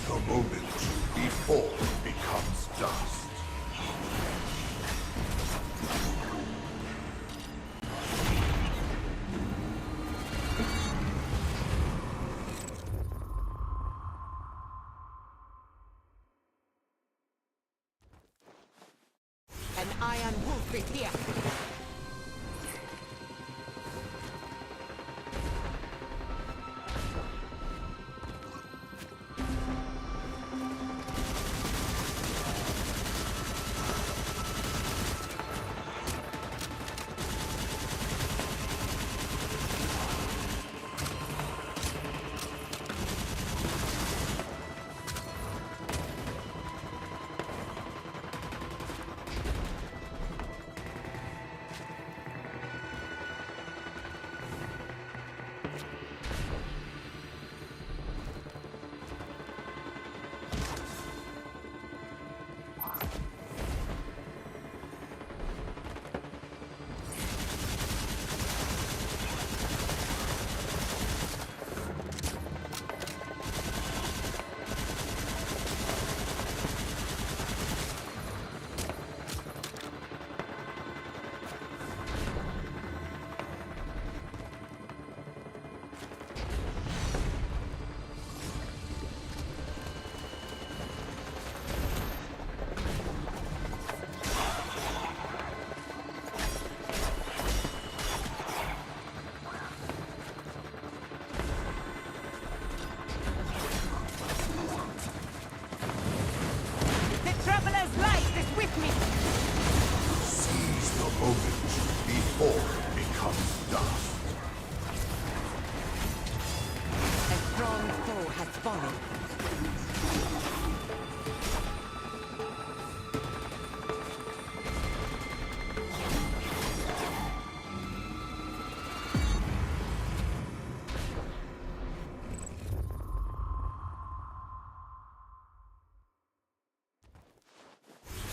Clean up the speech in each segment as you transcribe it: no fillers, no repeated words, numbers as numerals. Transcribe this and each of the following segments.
the moment before it becomes dust. An iron wolf is here. Before it becomes dust. A strong foe has fallen.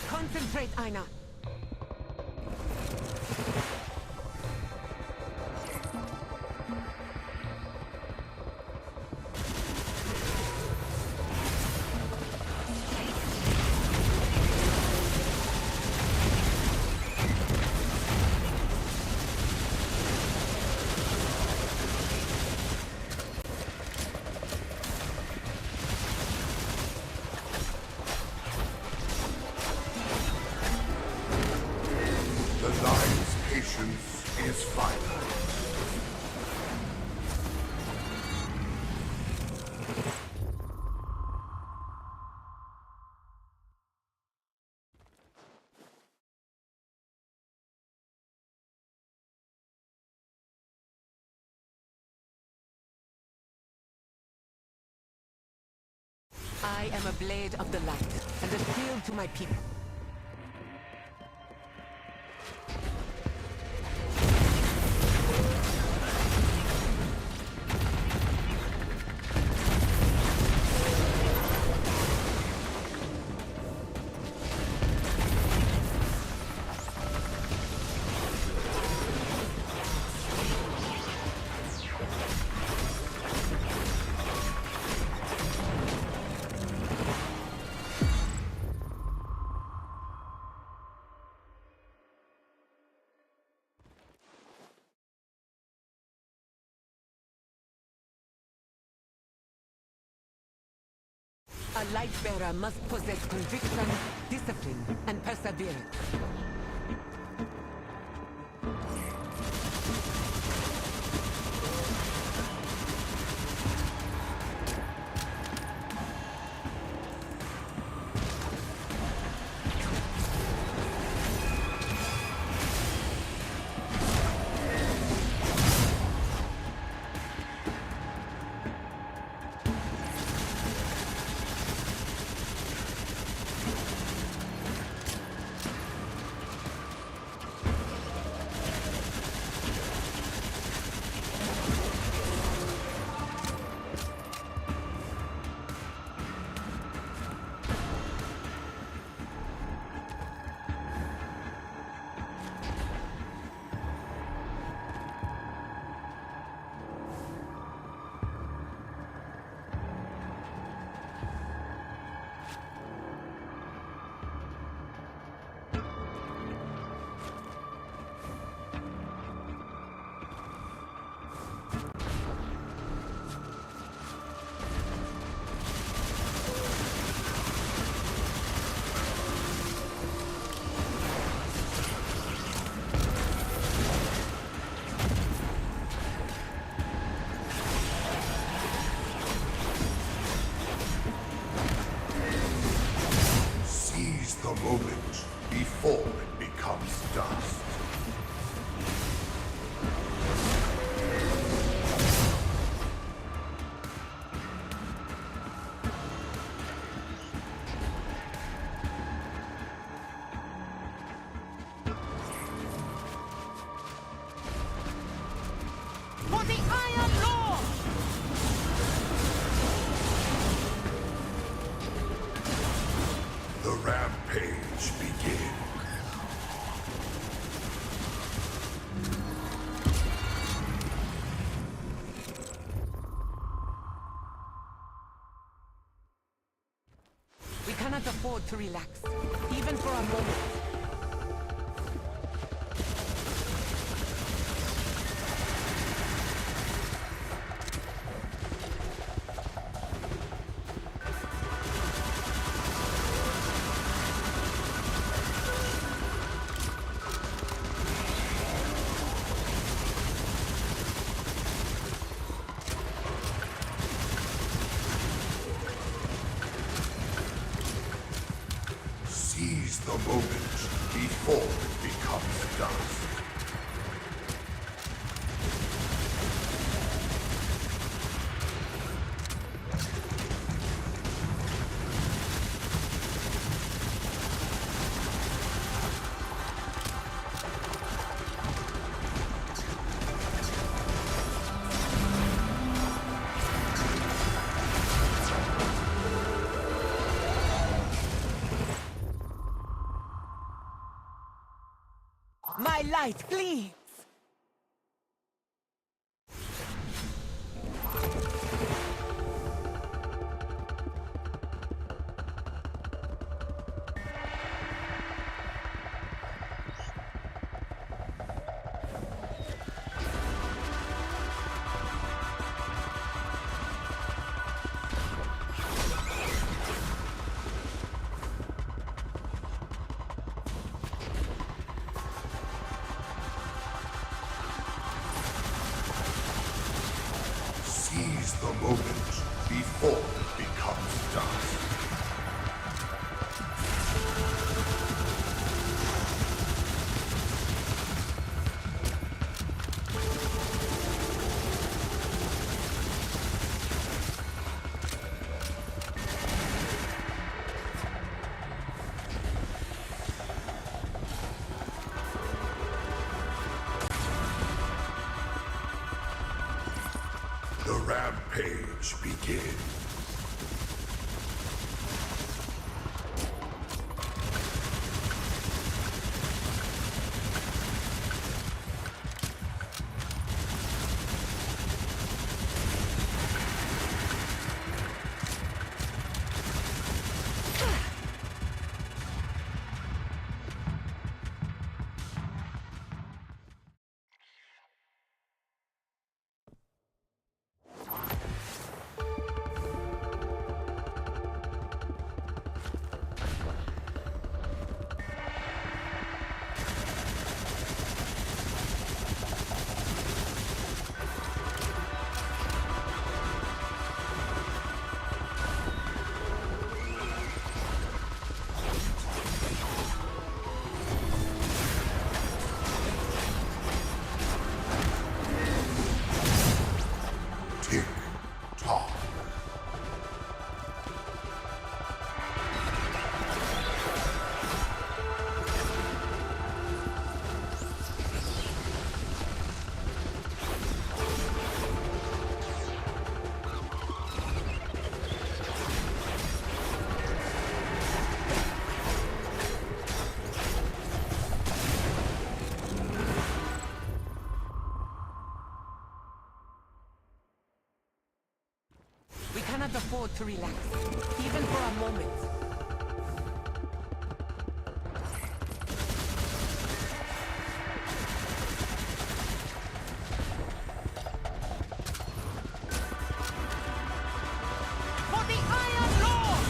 Concentrate, Aina. The lion's patience is final. I am a blade of the light, and a shield to my people. A light bearer must possess conviction, discipline, and perseverance. cannot afford to relax, even for a moment. Seize the moment before it becomes dust. My light gleams! Seize the moment before it becomes dust. The rampage begins. Tick tock. We cannot afford to relax, even for a moment. For the Iron Lord!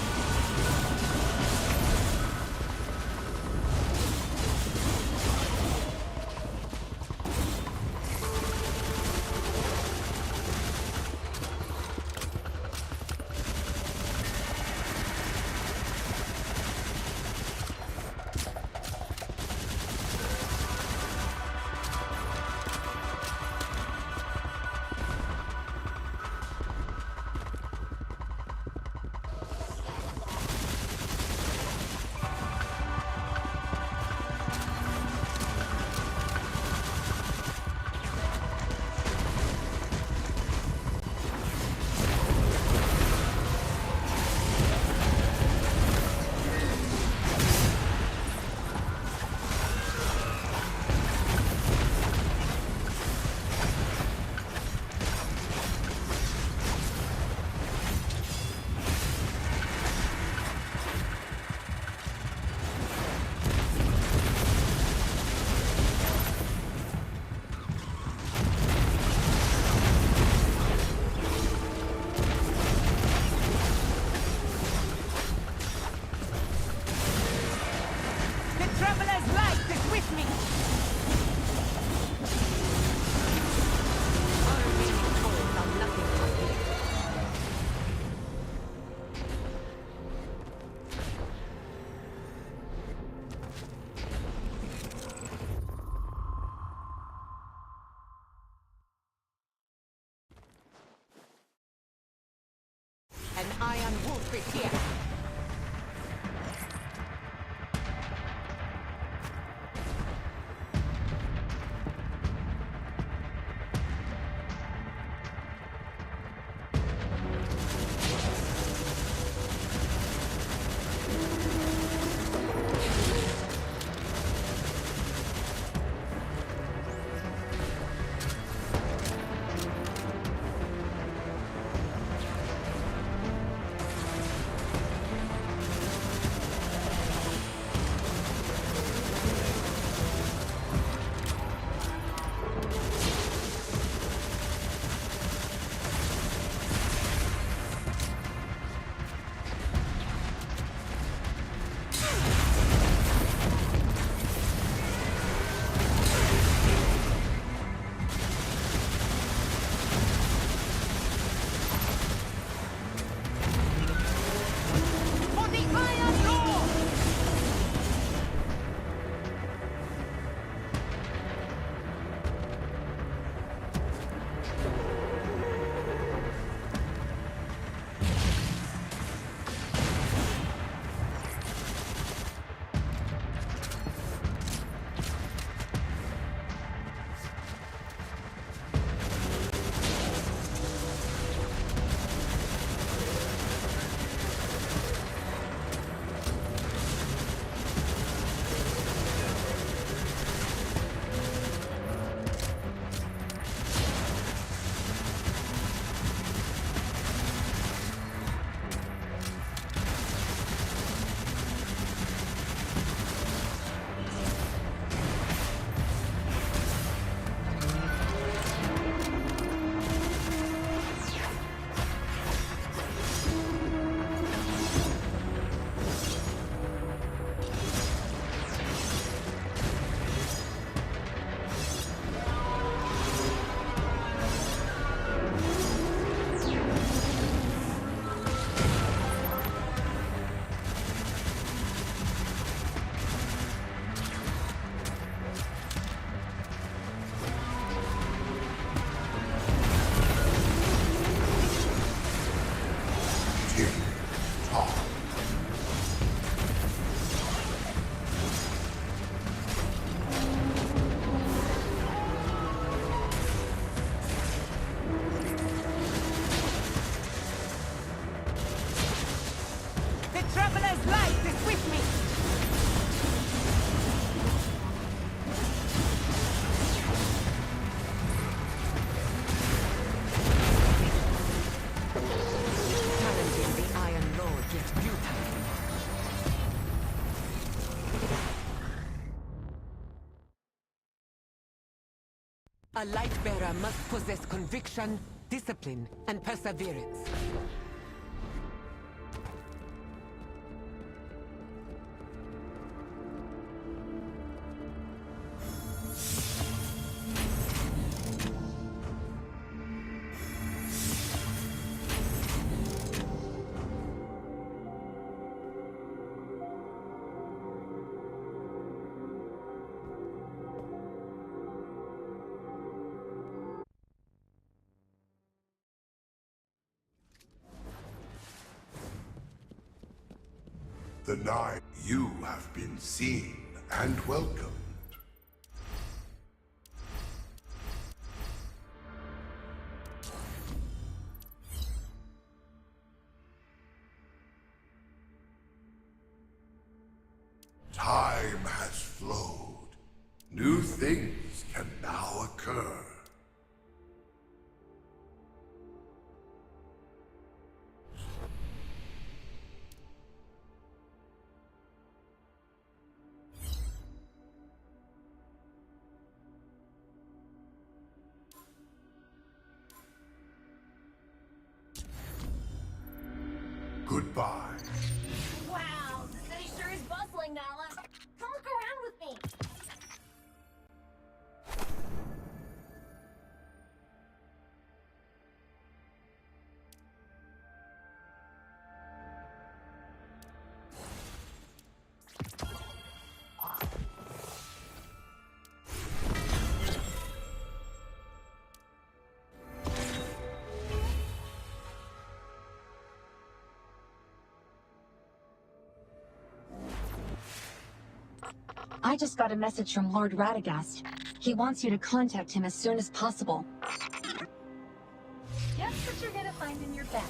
fit here. Traveler's light is with me! Challenging the Iron Lord gets futile. A light bearer must possess conviction, discipline, and perseverance. The Nine, you have been seen and welcomed. Time has flowed. New things can now occur. Goodbye. Wow, the city sure is bustling, Nala. Come look around with me. I just got a message from Lord Radagast. He wants you to contact him as soon as possible. Just what you're gonna find in your bag.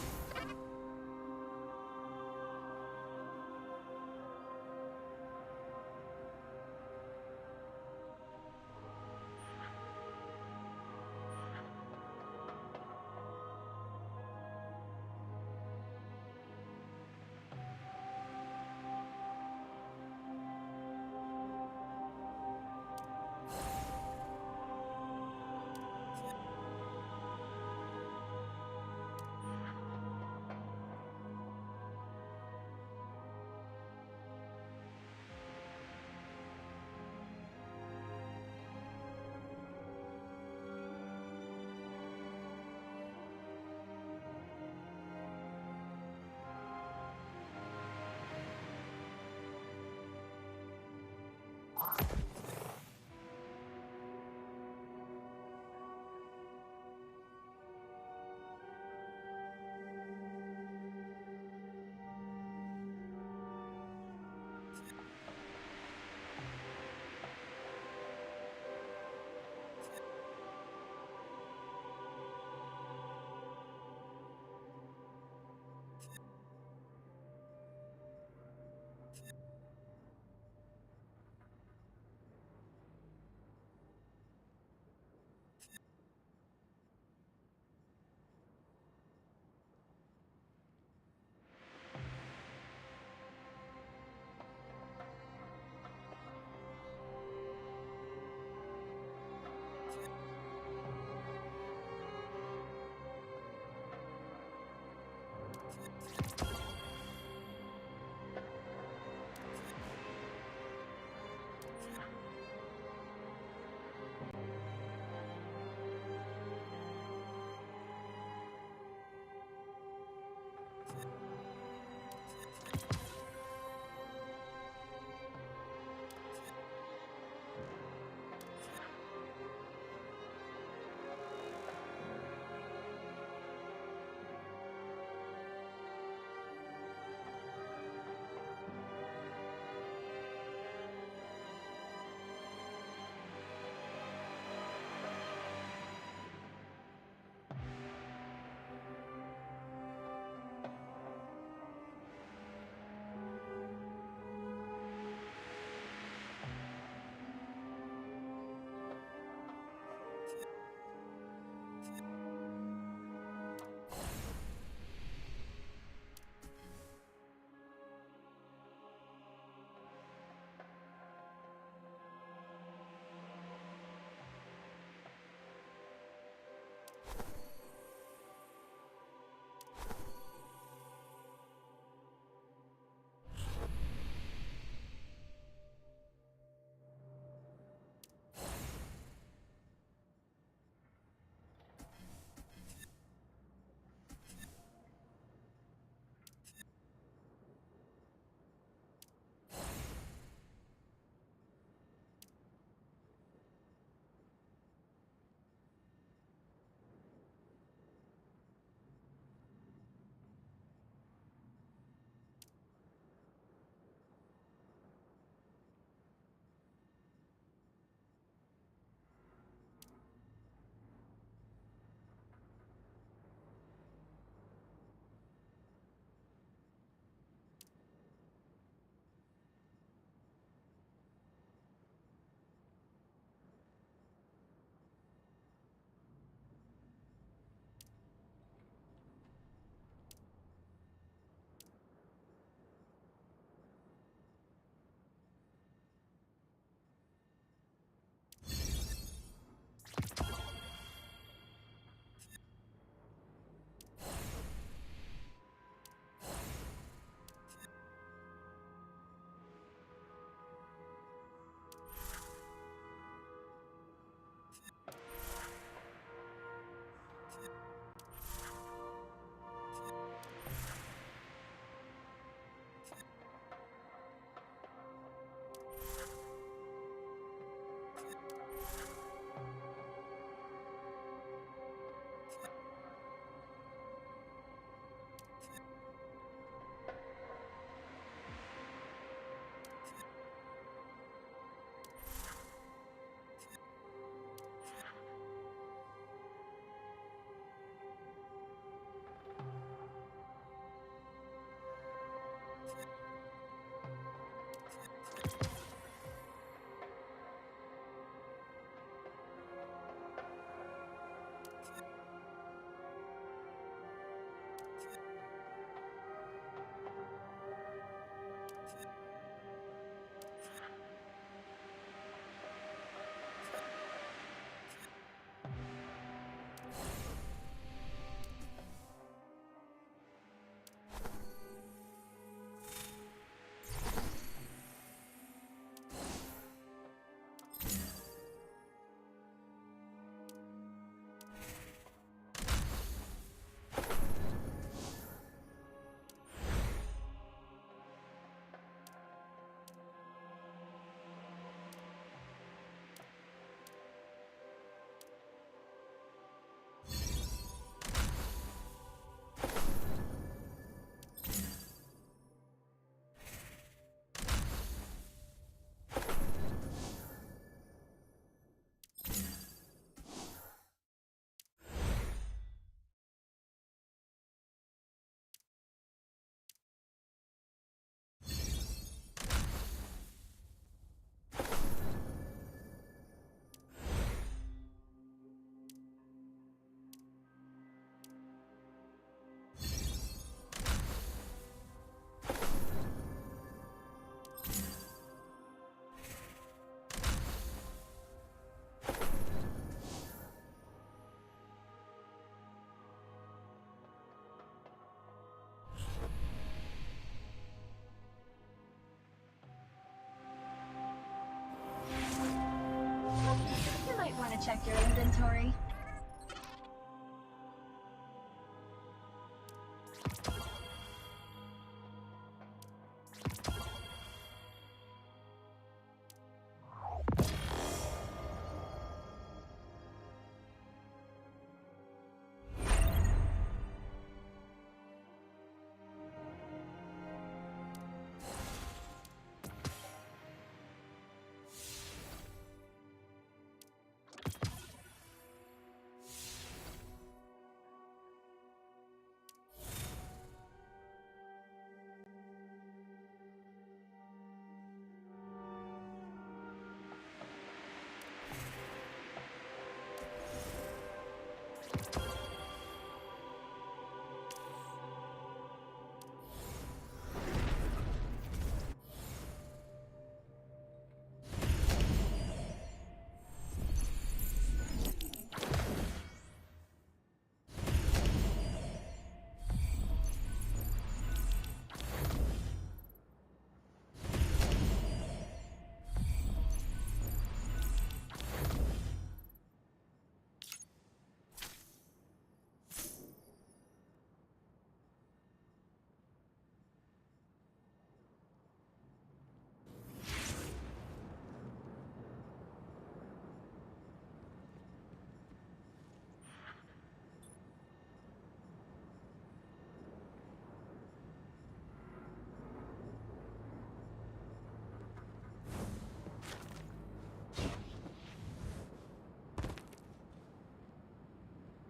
check your inventory?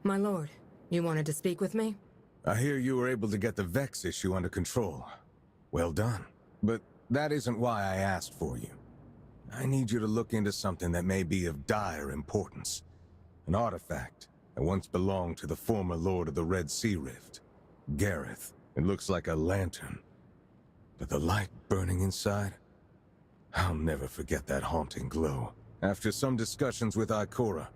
My lord, you wanted to speak with me? I hear you were able to get the Vex issue under control. Well done. But that isn't why I asked for you. I need you to look into something that may be of dire importance. An artifact that once belonged to the former Lord of the Red Sea Rift, Gareth. It looks like a lantern. But the light burning inside? I'll never forget that haunting glow. After some discussions with Ikora,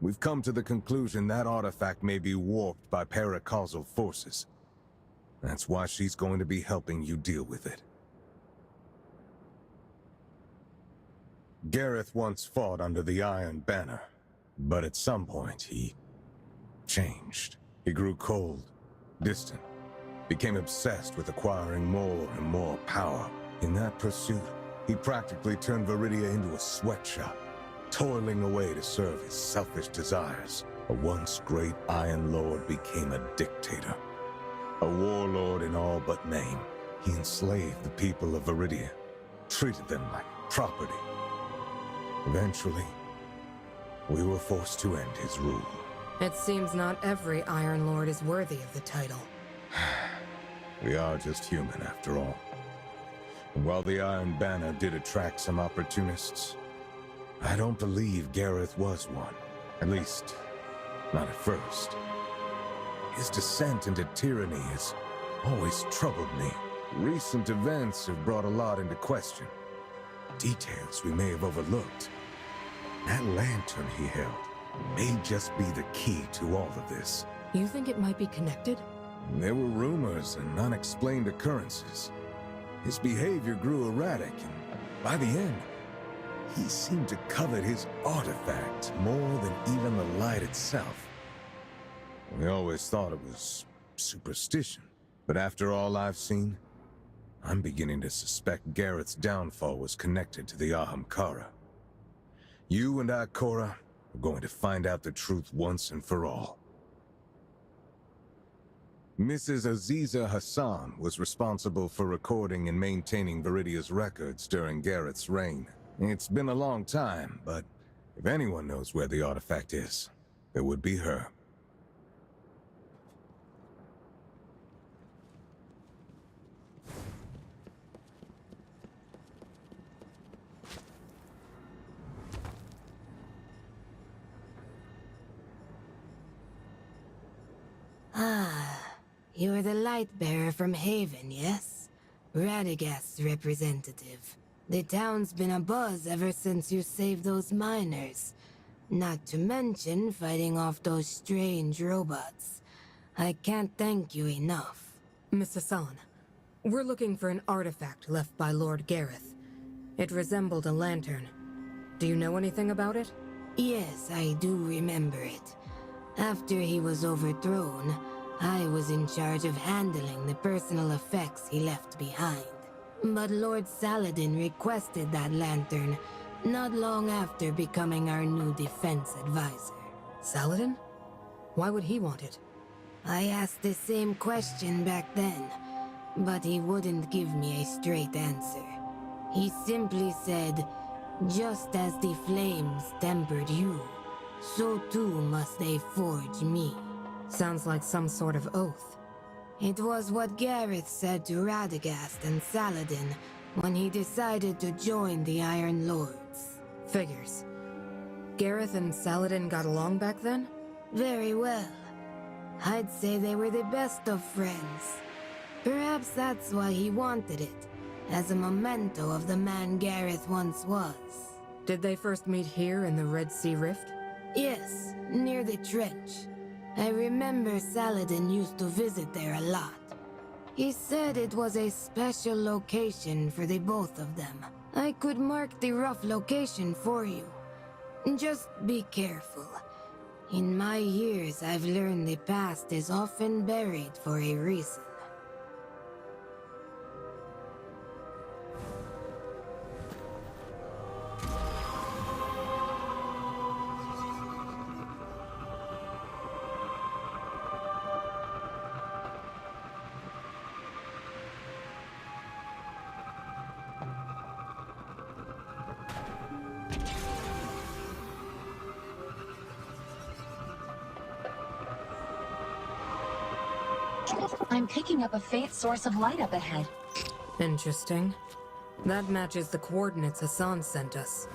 we've come to the conclusion that artifact may be warped by paracausal forces. That's why she's going to be helping you deal with it. Gareth once fought under the Iron Banner, but at some point he changed. He grew cold, distant, became obsessed with acquiring more and more power. In that pursuit, he practically turned Viridia into a sweatshop, toiling away to serve his selfish desires. A once great Iron Lord became a dictator. A warlord in all but name. He enslaved the people of Viridia, treated them like property. Eventually, we were forced to end his rule. It seems not every Iron Lord is worthy of the title. We are just human after all. And while the Iron Banner did attract some opportunists, I don't believe Gareth was one. At least, not at first. His descent into tyranny has always troubled me. Recent events have brought a lot into question. Details we may have overlooked. That lantern he held may just be the key to all of this. You think it might be connected? There were rumors and unexplained occurrences. His behavior grew erratic, and by the end, he seemed to covet his artifact more than even the light itself. We always thought it was superstition, but after all I've seen, I'm beginning to suspect Gareth's downfall was connected to the Ahamkara. You and Ikora are going to find out the truth once and for all. Mrs. Aziza Hassan was responsible for recording and maintaining Viridia's records during Gareth's reign. It's been a long time, but if anyone knows where the artifact is, it would be her. Ah, you're the light bearer from Haven, yes? Radagast's representative. The town's been abuzz ever since you saved those miners. Not to mention fighting off those strange robots. I can't thank you enough. Miss Hassan, we're looking for an artifact left by Lord Gareth. It resembled a lantern. Do you know anything about it? Yes, I do remember it. After he was overthrown, I was in charge of handling the personal effects he left behind. But Lord Saladin requested that lantern not long after becoming our new defense advisor. Saladin? Why would he want it? I asked the same question back then, but he wouldn't give me a straight answer. He simply said, "Just as the flames tempered you, so too must they forge me." Sounds like some sort of oath. It was what Gareth said to Radagast and Saladin when he decided to join the Iron Lords. Figures. Gareth and Saladin got along back then? Very well. I'd say they were the best of friends. Perhaps that's why he wanted it, as a memento of the man Gareth once was. Did they first meet here in the Red Sea Rift? Yes, near the trench. I remember Saladin used to visit there a lot. He said it was a special location for the both of them. I could mark the rough location for you. Just be careful. In my years, I've learned the past is often buried for a reason. I'm picking up a faint source of light up ahead. Interesting. That matches the coordinates Hassan sent us.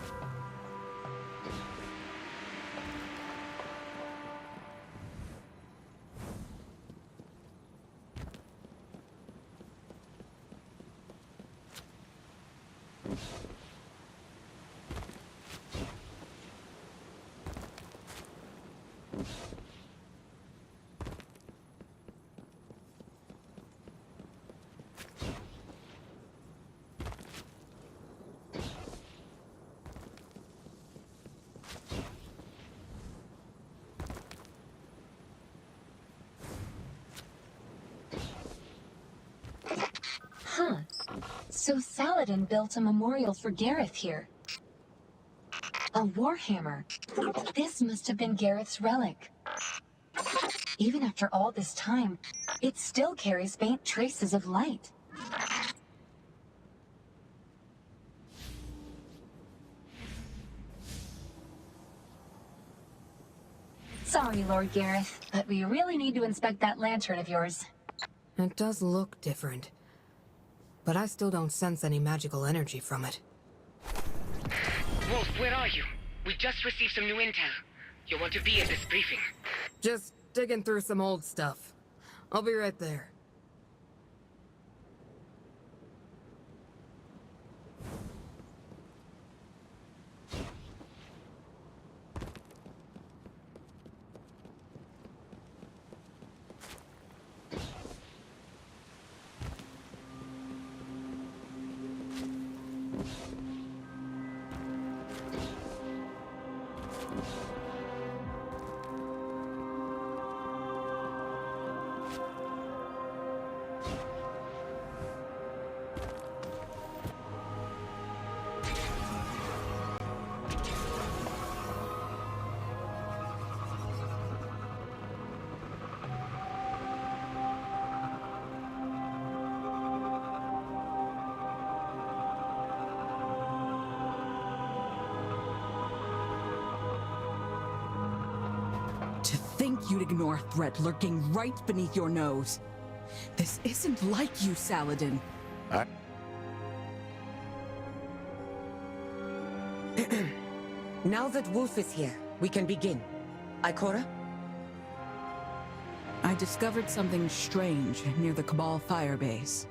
Huh. So Saladin built a memorial for Gareth here. A warhammer. This must have been Gareth's relic. Even after all this time, it still carries faint traces of light. Sorry, Lord Gareth, but we really need to inspect that lantern of yours. It does look different. But I still don't sense any magical energy from it. Wolf, where are you? We just received some new intel. You'll want to be at this briefing. Just digging through some old stuff. I'll be right there. To think you'd ignore a threat lurking right beneath your nose. This isn't like you, Saladin. Now that Wolf is here, we can begin. Ikora? I discovered something strange near the Cabal firebase.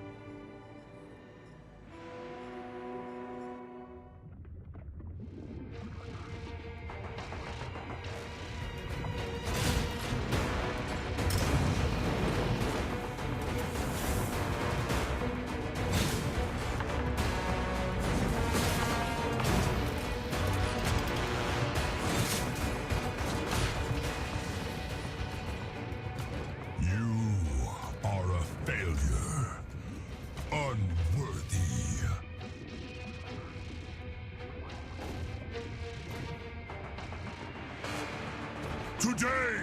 Today,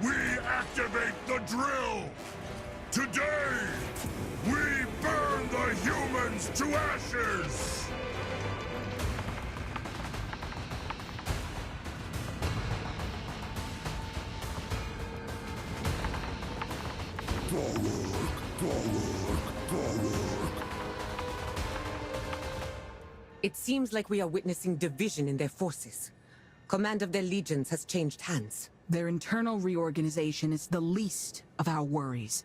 we activate the drill! Today, we burn the humans to ashes! It seems like we are witnessing division in their forces. Command of their legions has changed hands. Their internal reorganization is the least of our worries.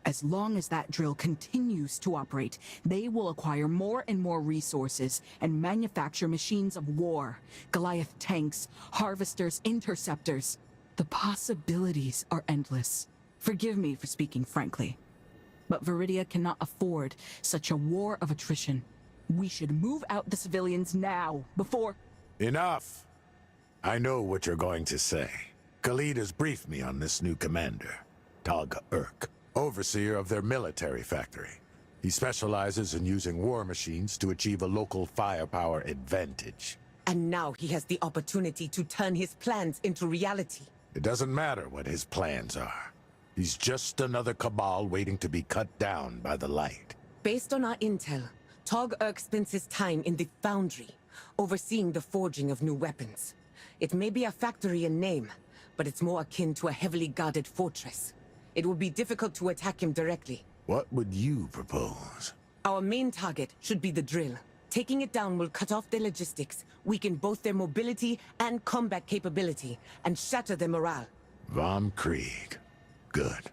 As long as that drill continues to operate, they will acquire more and more resources and manufacture machines of war, Goliath tanks, harvesters, interceptors. The possibilities are endless. Forgive me for speaking frankly, but Viridia cannot afford such a war of attrition. We should move out the civilians now, before... Enough! I know what you're going to say. Khalid has briefed me on this new commander, Tog Urk, overseer of their military factory. He specializes in using war machines to achieve a local firepower advantage. And now he has the opportunity to turn his plans into reality. It doesn't matter what his plans are. He's just another cabal waiting to be cut down by the light. Based on our intel, Tog Urk spends his time in the Foundry, overseeing the forging of new weapons. It may be a factory in name, but it's more akin to a heavily guarded fortress. It will be difficult to attack him directly. What would you propose? Our main target should be the drill. Taking it down will cut off their logistics, weaken both their mobility and combat capability, and shatter their morale. Vom Krieg. Good.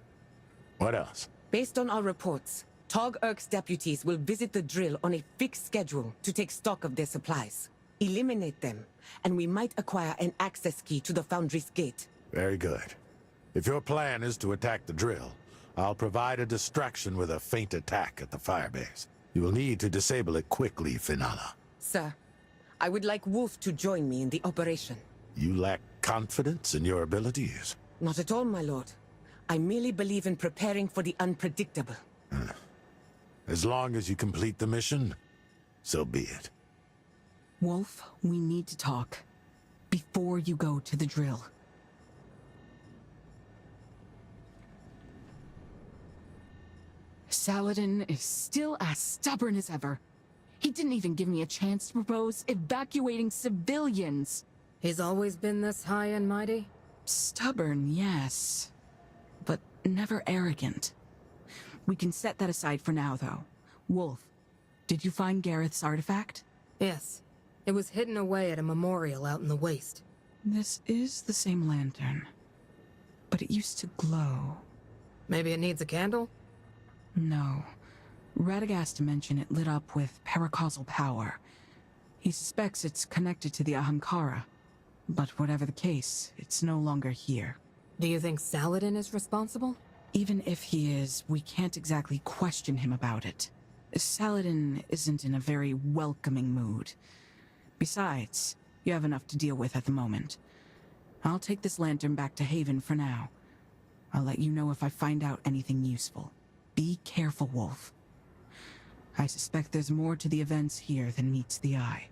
What else? Based on our reports, Tog Urk's deputies will visit the drill on a fixed schedule to take stock of their supplies. Eliminate them, and we might acquire an access key to the Foundry's gate. Very good. If your plan is to attack the drill, I'll provide a distraction with a feint attack at the firebase. You will need to disable it quickly, Finala. Sir, I would like Wolf to join me in the operation. You lack confidence in your abilities? Not at all, my lord. I merely believe in preparing for the unpredictable. As long as you complete the mission, so be it. Wolf, we need to talk. Before you go to the drill. Saladin is still as stubborn as ever. He didn't even give me a chance to propose evacuating civilians. He's always been this high and mighty? Stubborn, yes. But never arrogant. We can set that aside for now, though. Wolf, did you find Gareth's artifact? Yes. It was hidden away at a memorial out in the waste. This is the same lantern. But it used to glow. Maybe it needs a candle? No. Radagast mentioned it lit up with paracausal power. He suspects it's connected to the Ahamkara. But whatever the case, it's no longer here. Do you think Saladin is responsible? Even if he is, we can't exactly question him about it. Saladin isn't in a very welcoming mood. Besides, you have enough to deal with at the moment. I'll take this lantern back to Haven for now. I'll let you know if I find out anything useful. Be careful, Wolf. I suspect there's more to the events here than meets the eye.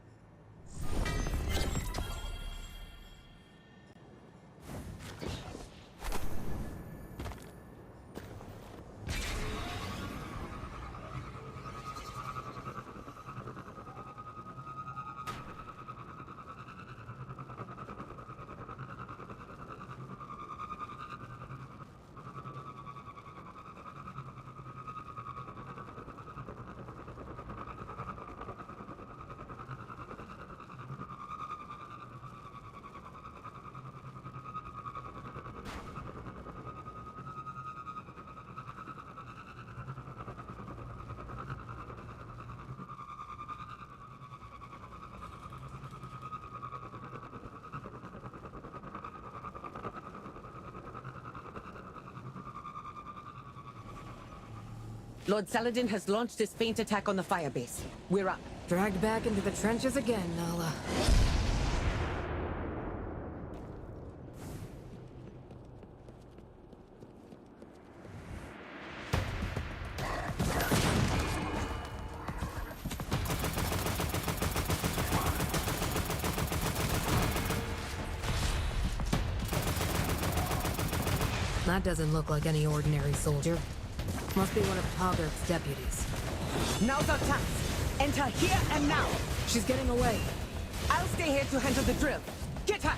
Lord Saladin has launched his feint attack on the firebase. We're up. Dragged back into the trenches again, Nala. That doesn't look like any ordinary soldier. Must be one of Togger's deputies. Now's our chance. Enter here and now. She's getting away. I'll stay here to handle the drill. Get her!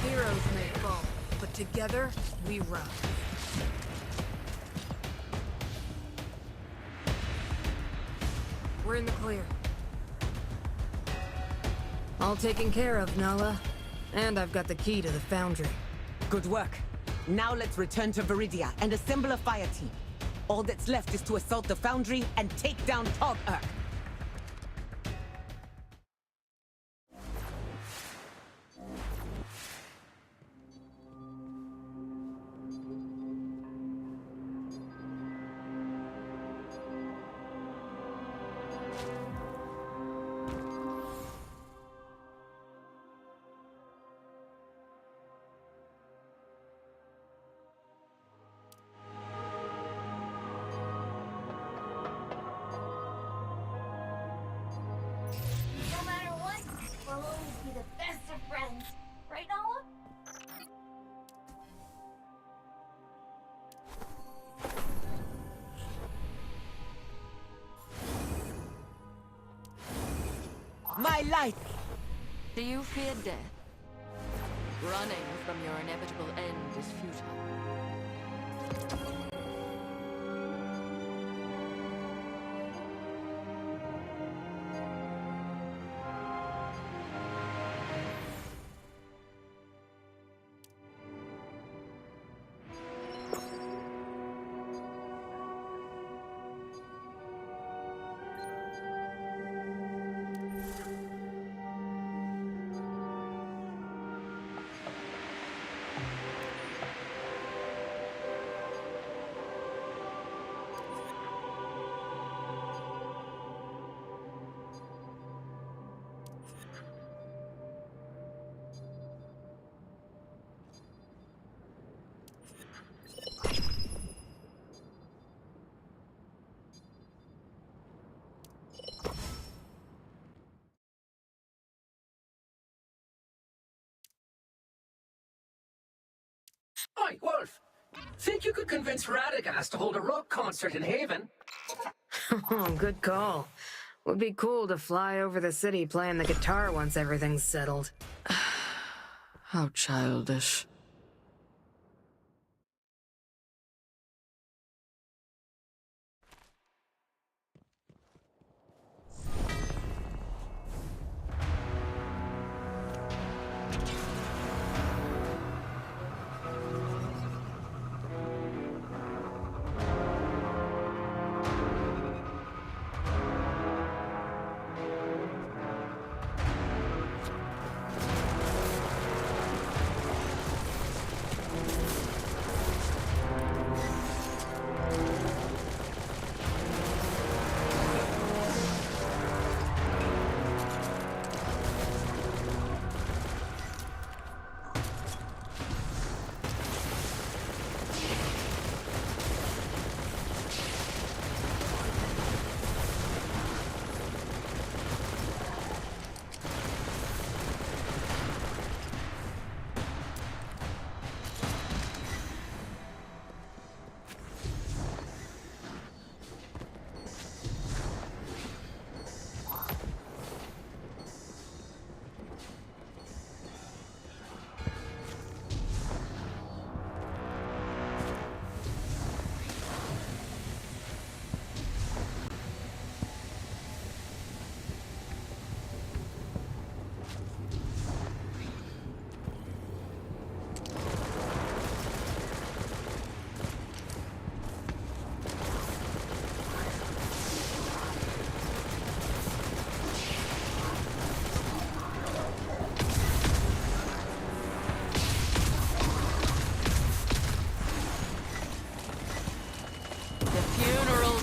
Heroes may fall, but together, we rise. We're in the clear. All taken care of, Nala. And I've got the key to the foundry. Good work. Now let's return to Viridia and assemble a fire team. All that's left is to assault the foundry and take down Tog-Urk. No matter what, we'll always be the best of friends. Right, Nala? My life! Do you fear death? Running from your inevitable end is futile. Oi, Wolf! Think you could convince Radagast to hold a rock concert in Haven? Oh, good call. Would be cool to fly over the city playing the guitar once everything's settled. How childish.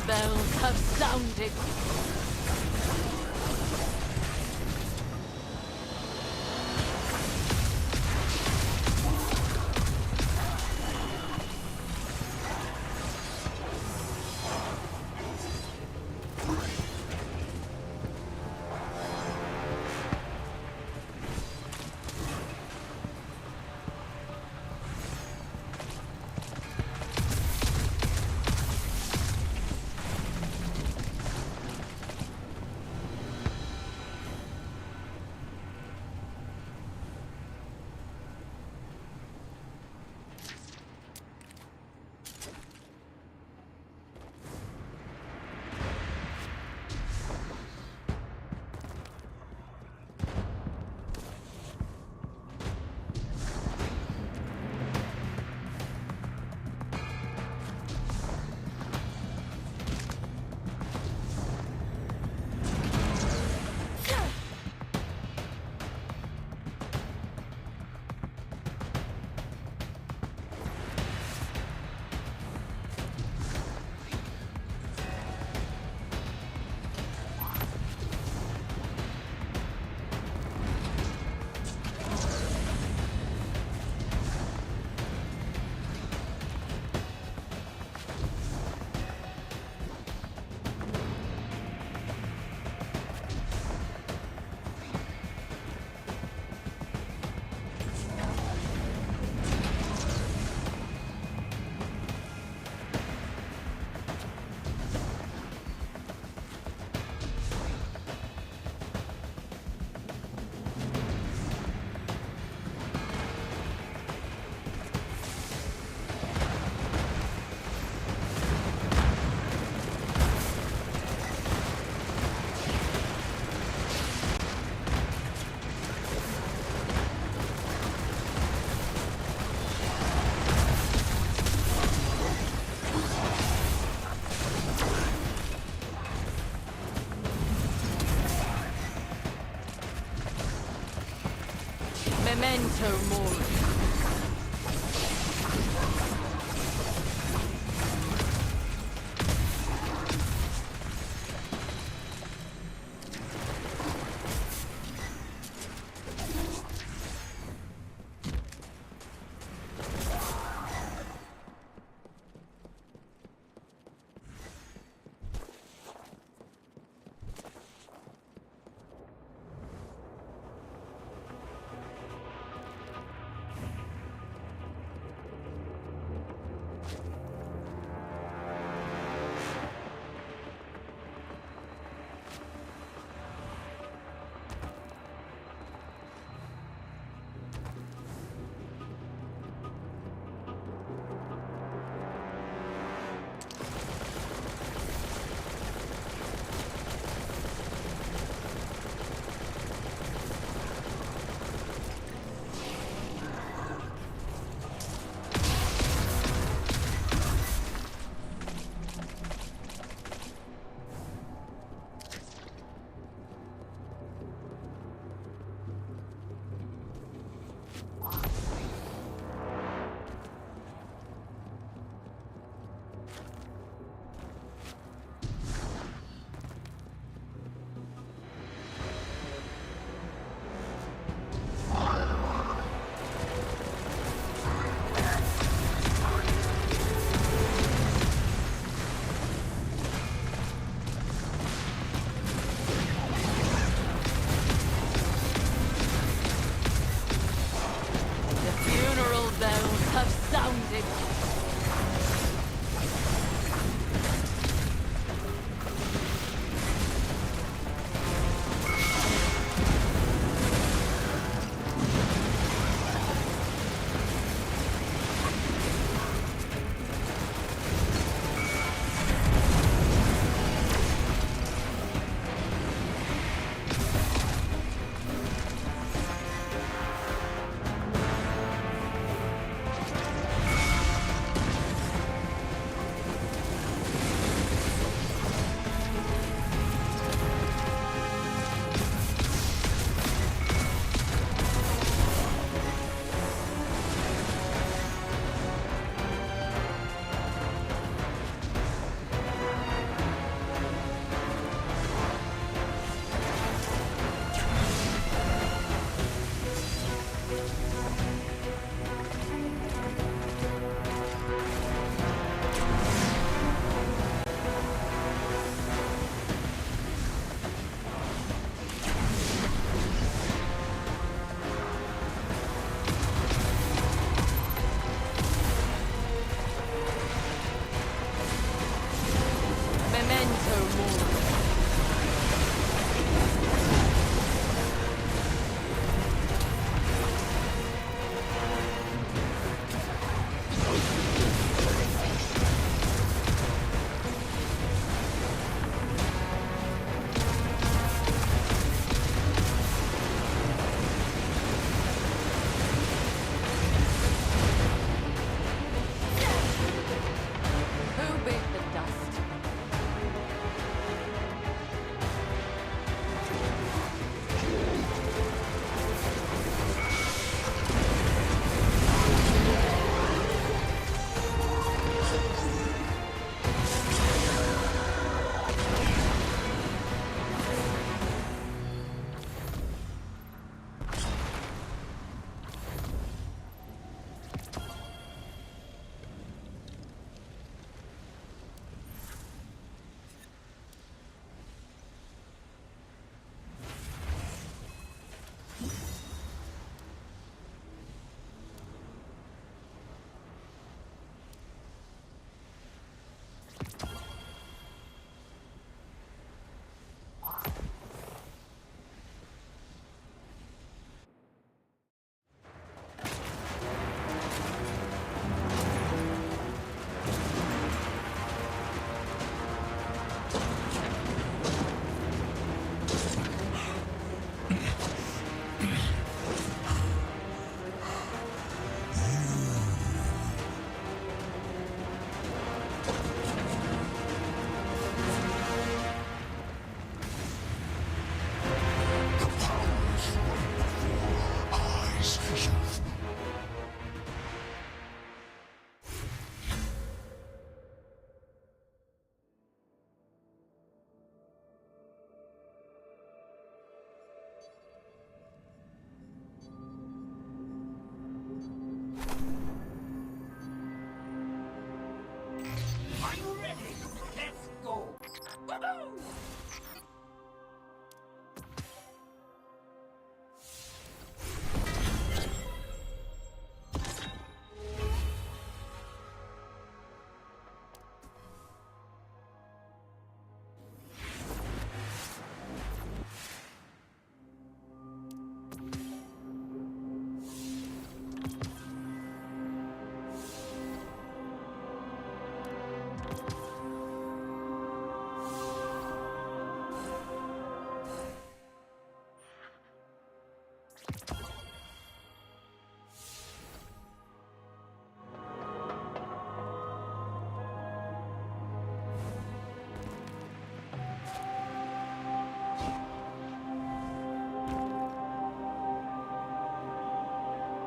Bells have sounded. Memento Mori.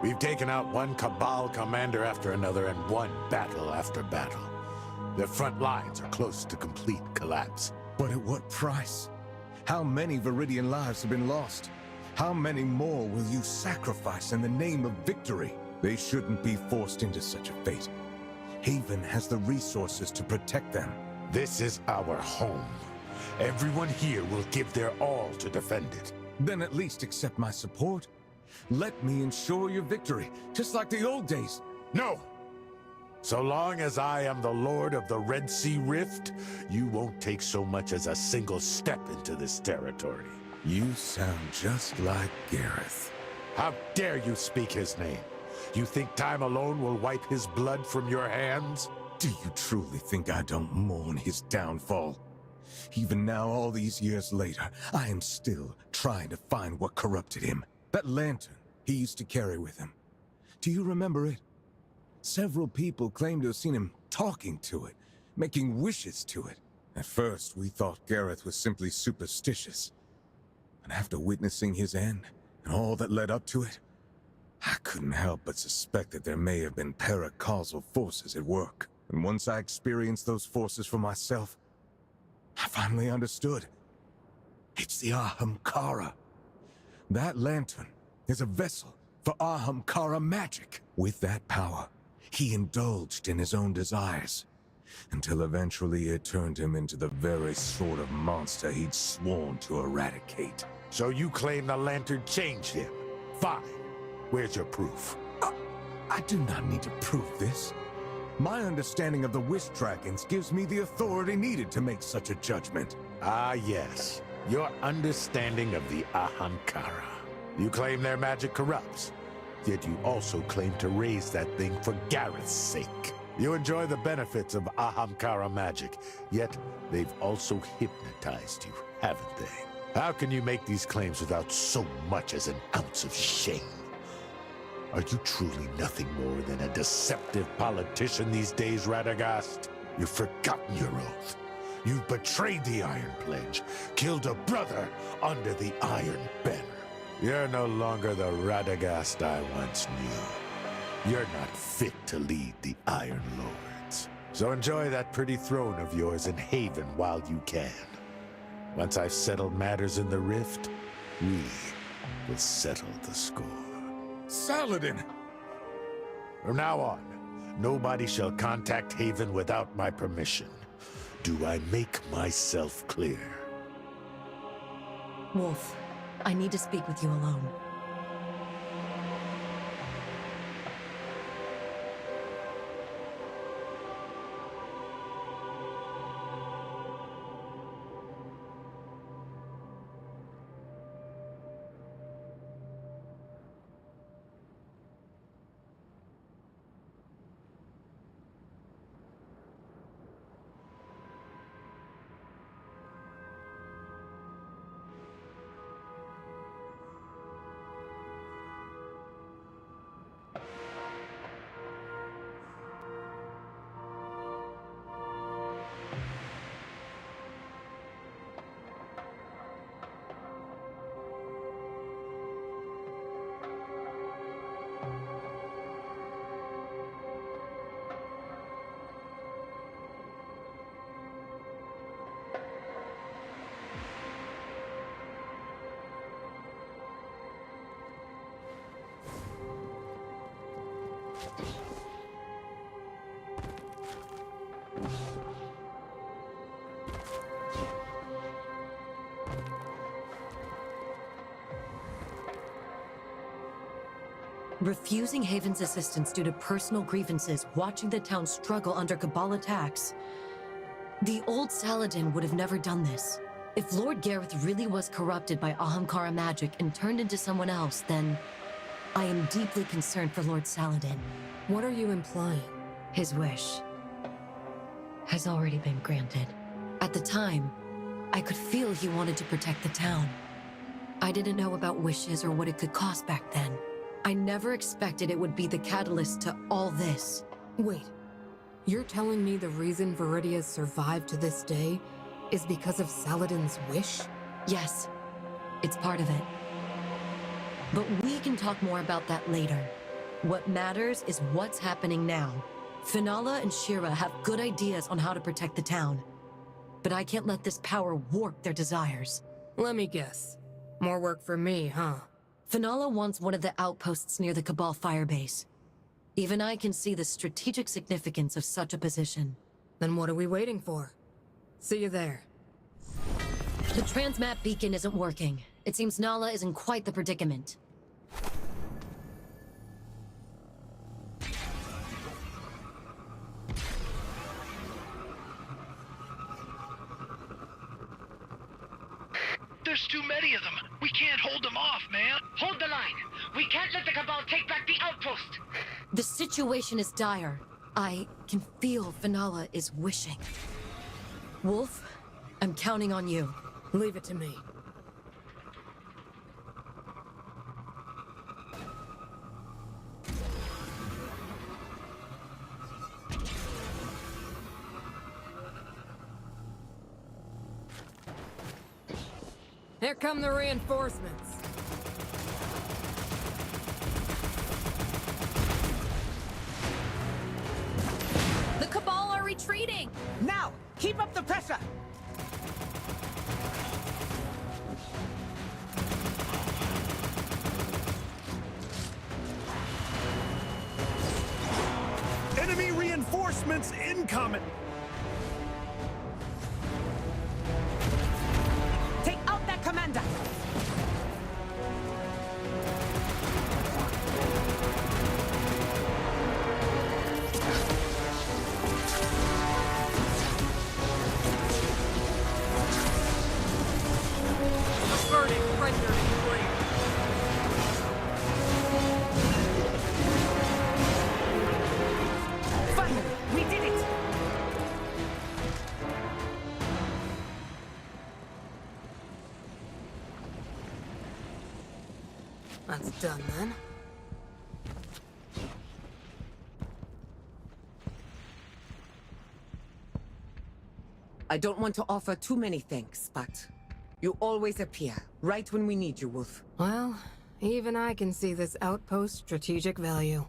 We've taken out one Cabal commander after another and won battle after battle. Their front lines are close to complete collapse. But at what price? How many Viridian lives have been lost? How many more will you sacrifice in the name of victory? They shouldn't be forced into such a fate. Haven has the resources to protect them. This is our home. Everyone here will give their all to defend it. Then at least accept my support. Let me ensure your victory, just like the old days. No! So long as I am the Lord of the Red Sea Rift, you won't take so much as a single step into this territory. You sound just like Gareth. How dare you speak his name? You think time alone will wipe his blood from your hands? Do you truly think I don't mourn his downfall? Even now, all these years later, I am still trying to find what corrupted him. That lantern he used to carry with him. Do you remember it? Several people claim to have seen him talking to it, making wishes to it. At first, we thought Gareth was simply superstitious. And after witnessing his end, and all that led up to it, I couldn't help but suspect that there may have been paracausal forces at work. And once I experienced those forces for myself, I finally understood. It's the Ahamkara. That lantern is a vessel for Ahamkara magic. With that power, he indulged in his own desires, until eventually it turned him into the very sort of monster he'd sworn to eradicate. So you claim the lantern changed him? Fine. Where's your proof? I do not need to prove this. My understanding of the Wish Dragons gives me the authority needed to make such a judgment. Ah, yes. Your understanding of the Ahamkara. You claim their magic corrupts, yet you also claim to raise that thing for Gareth's sake. You enjoy the benefits of Ahamkara magic, yet they've also hypnotized you, haven't they? How can you make these claims without so much as an ounce of shame? Are you truly nothing more than a deceptive politician these days, Radagast? You've forgotten your oath. You've betrayed the Iron Pledge, killed a brother under the Iron Banner. You're no longer the Radagast I once knew. You're not fit to lead the Iron Lords. So enjoy that pretty throne of yours in Haven while you can. Once I've settled matters in the Rift, we will settle the score. Saladin! From now on, nobody shall contact Haven without my permission. Do I make myself clear? Wolf, I need to speak with you alone. Refusing Haven's assistance due to personal grievances, watching the town struggle under Cabal attacks. The old Saladin would have never done this. If Lord Gareth really was corrupted by Ahamkara magic and turned into someone else, then I am deeply concerned for Lord Saladin. What are you implying? His wish has already been granted. At the time, I could feel he wanted to protect the town. I didn't know about wishes or what it could cost back then. I never expected it would be the catalyst to all this. Wait, you're telling me the reason Viridia's survived to this day is because of Saladin's wish? Yes, it's part of it. But we can talk more about that later. What matters is what's happening now. Finala and Shira have good ideas on how to protect the town. But I can't let this power warp their desires. Let me guess. More work for me, huh? Finala wants one of the outposts near the Cabal firebase. Even I can see the strategic significance of such a position. Then what are we waiting for? See you there. The transmat beacon isn't working. It seems Nala is in quite the predicament. There's too many of them. We can't hold them off, man. Hold the line. We can't let the Cabal take back the outpost. The situation is dire. I can feel Finala is wishing. Wolf, I'm counting on you. Leave it to me. Here come the reinforcements. The Cabal are retreating! Now, keep up the pressure! Enemy reinforcements incoming! Take out that commander! Burning pressure in flame. Finally, we did it! That's done then. I don't want to offer too many thanks, but you always appear, right when we need you, Wolf. Well, even I can see this outpost's strategic value.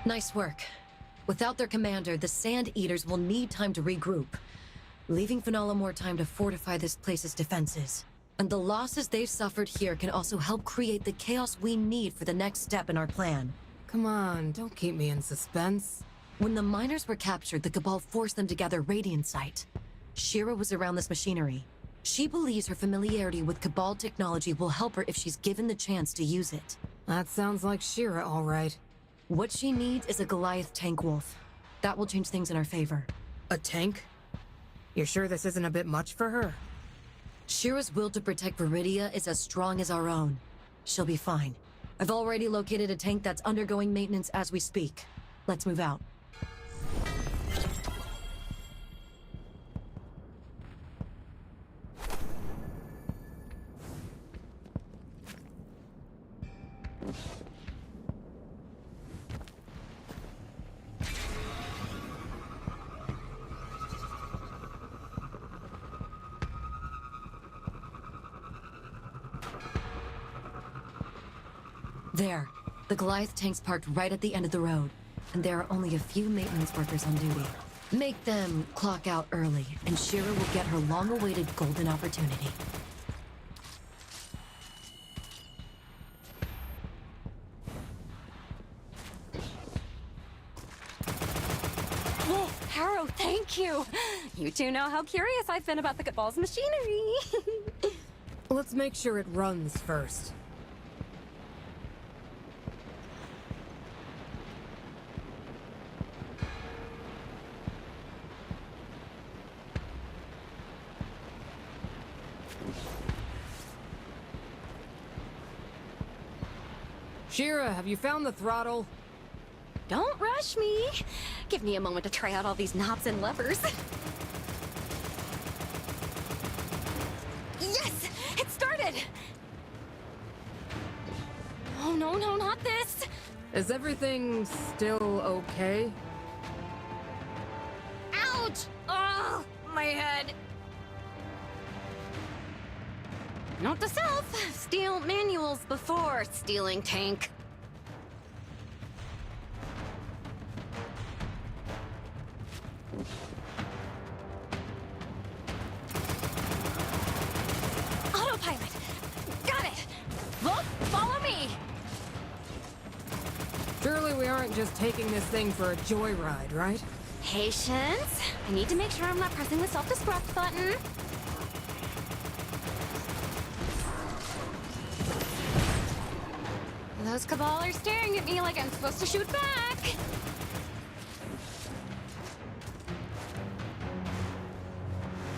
Nice work. Without their commander, the Sand Eaters will need time to regroup, leaving Finala more time to fortify this place's defenses. And the losses they've suffered here can also help create the chaos we need for the next step in our plan. Come on, don't keep me in suspense. When the miners were captured, the Cabal forced them to gather Radiant Sight. Shira was around this machinery. She believes her familiarity with Cabal technology will help her if she's given the chance to use it. That sounds like Shira, all right. What she needs is a Goliath tank wolf. That will change things in our favor. A tank? You're sure this isn't a bit much for her? Shira's will to protect Viridia is as strong as our own. She'll be fine. I've already located a tank that's undergoing maintenance as we speak. Let's move out. There. The Goliath tank's parked right at the end of the road, and there are only a few maintenance workers on duty. Make them clock out early, and Shira will get her long-awaited golden opportunity. Wolf, Harrow, thank you! You two know how curious I've been about the Cabal's machinery. Let's make sure it runs first. Shira, have you found the throttle? Don't rush me. Give me a moment to try out all these knobs and levers. Yes! It started! Oh, no, not this! Is everything still okay? intelligence. Oh, my head. Note to self, steal manuals before stealing tank. Autopilot. Got it. Wolf, follow me. Surely we aren't just taking this thing for a joyride, right? Patience. I need to make sure I'm not pressing the self-destruct button. Those Cabal are staring at me like I'm supposed to shoot back.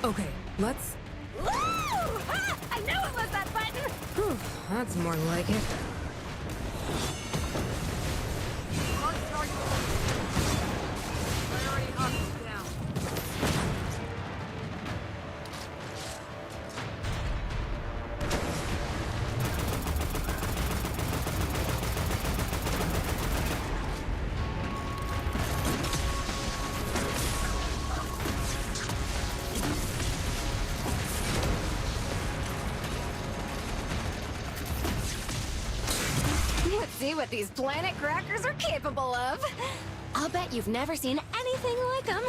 Okay, let's... Woo! Ah, I knew it was that button! Whew, that's more like it. Priority hostile down. Let's see what these planet crackers are capable of. I'll bet you've never seen anything like them.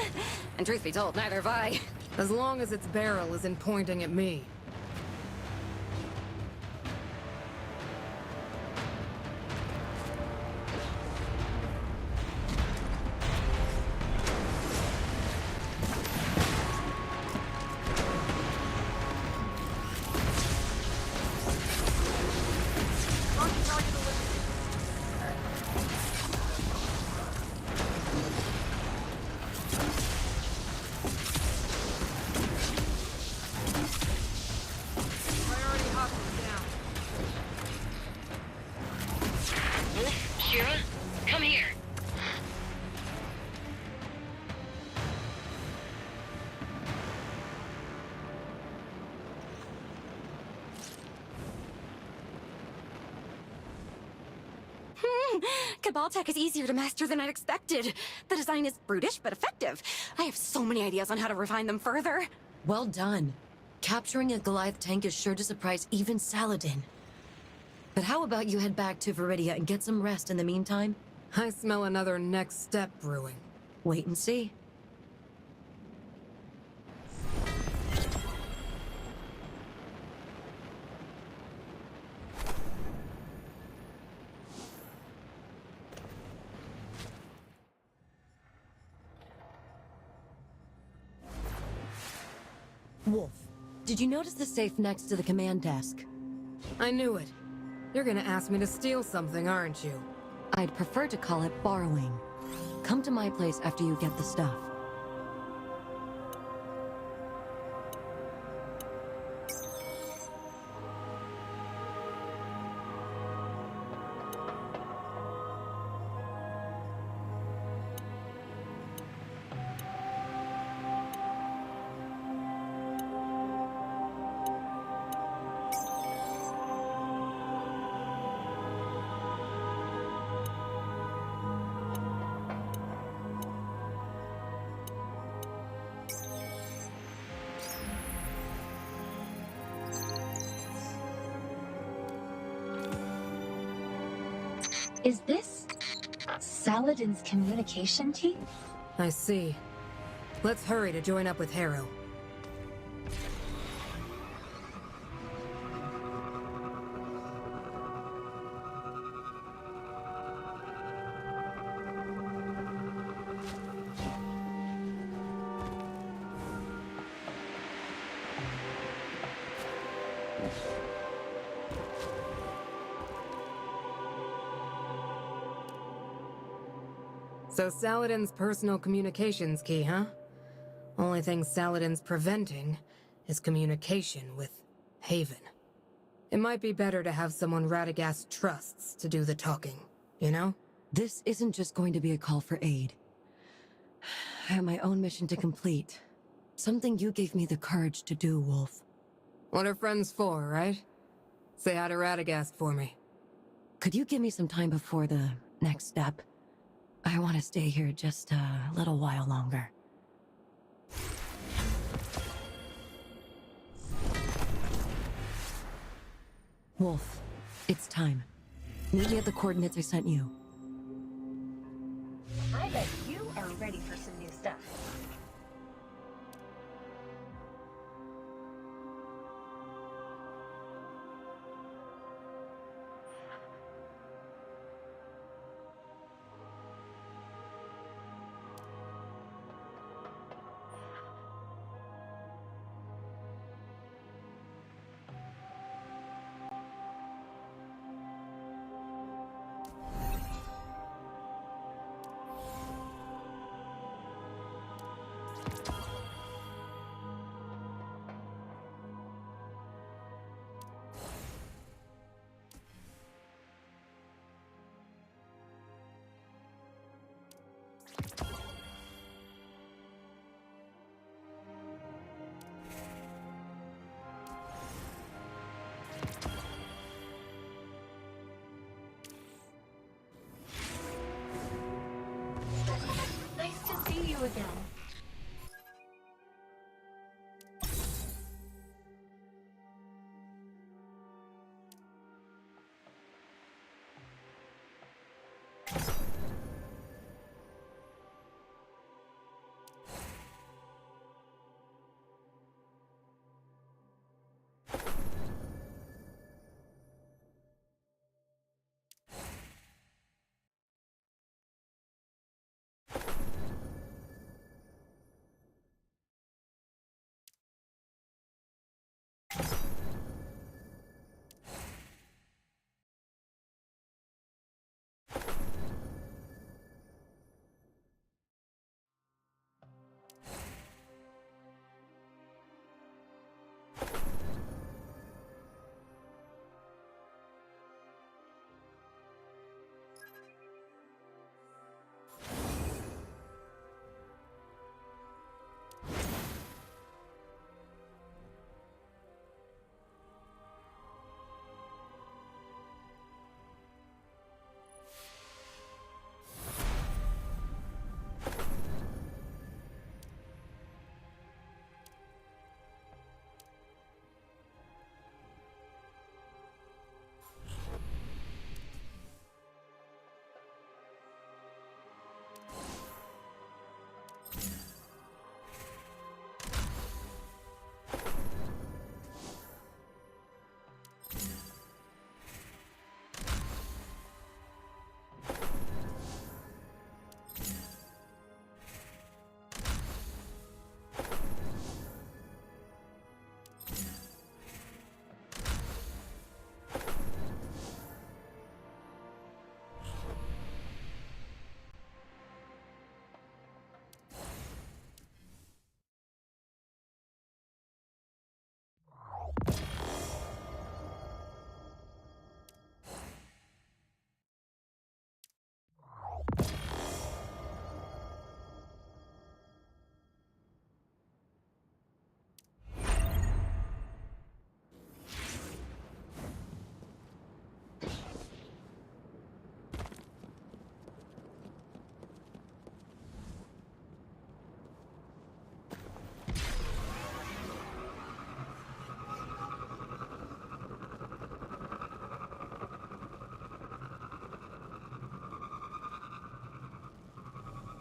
And truth be told, neither have I. As long as its barrel isn't pointing at me. Priority hostile down. Shira, come here. Cabal tech is easier to master than I'd expected. The design is brutish but effective. I have so many ideas on how to refine them further. Well done. Capturing a Goliath tank is sure to surprise even Saladin. But how about you head back to Viridia and get some rest in the meantime? I smell another next step brewing. Wait and see. Wolf, did you notice the safe next to the command desk? I knew it. You're gonna ask me to steal something, aren't you? I'd prefer to call it borrowing. Come to my place after you get the stuff. Is this Saladin's communication team? I see. Let's hurry to join up with Harrow. So Saladin's personal communications key, huh? Only thing Saladin's preventing is communication with Haven. It might be better to have someone Radagast trusts to do the talking, you know? This isn't just going to be a call for aid. I have my own mission to complete. Something you gave me the courage to do, Wolf. What are friends for, right? Say hi to Radagast for me. Could you give me some time before the next step? I want to stay here just a little while longer. Wolf, it's time. Meet me at the coordinates I sent you. I bet you are ready for some new stuff. Nice to see you again.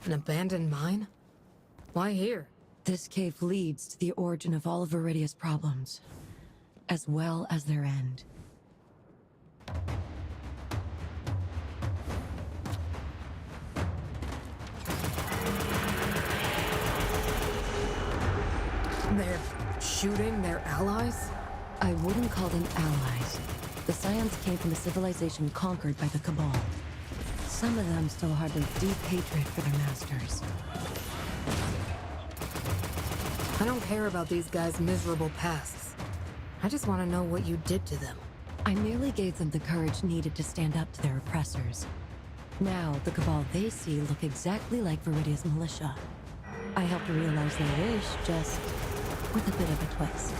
An abandoned mine? Why here? This cave leads to the origin of all of Viridia's problems, as well as their end. They're shooting their allies? I wouldn't call them allies. The Scions came from a civilization conquered by the Cabal. Some of them still harbor deep hatred for their masters. I don't care about these guys' miserable pasts. I just want to know what you did to them. I merely gave them the courage needed to stand up to their oppressors. Now, the Cabal they see look exactly like Viridia's militia. I helped realize their wish, just with a bit of a twist.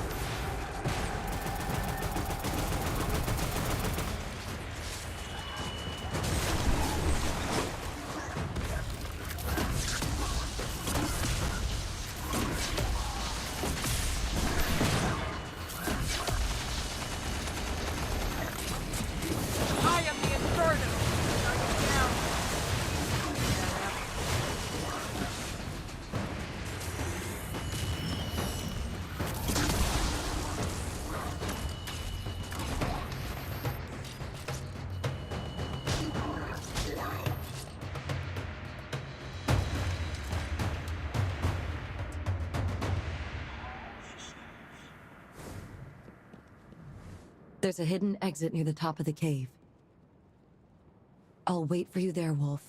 There's a hidden exit near the top of the cave. I'll wait for you there, Wolf.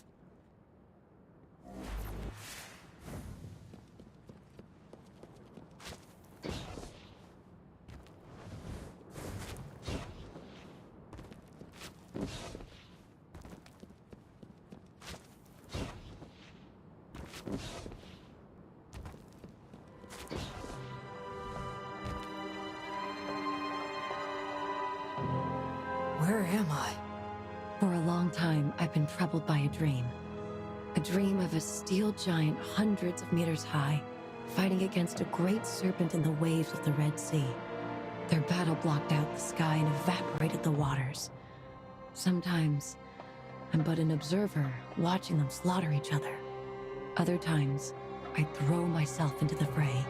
Where am I? For a long time, I've been troubled by a dream. A dream of a steel giant hundreds of meters high, fighting against a great serpent in the waves of the Red Sea. Their battle blocked out the sky and evaporated the waters. Sometimes, I'm but an observer, watching them slaughter each other. Other times, I throw myself into the fray.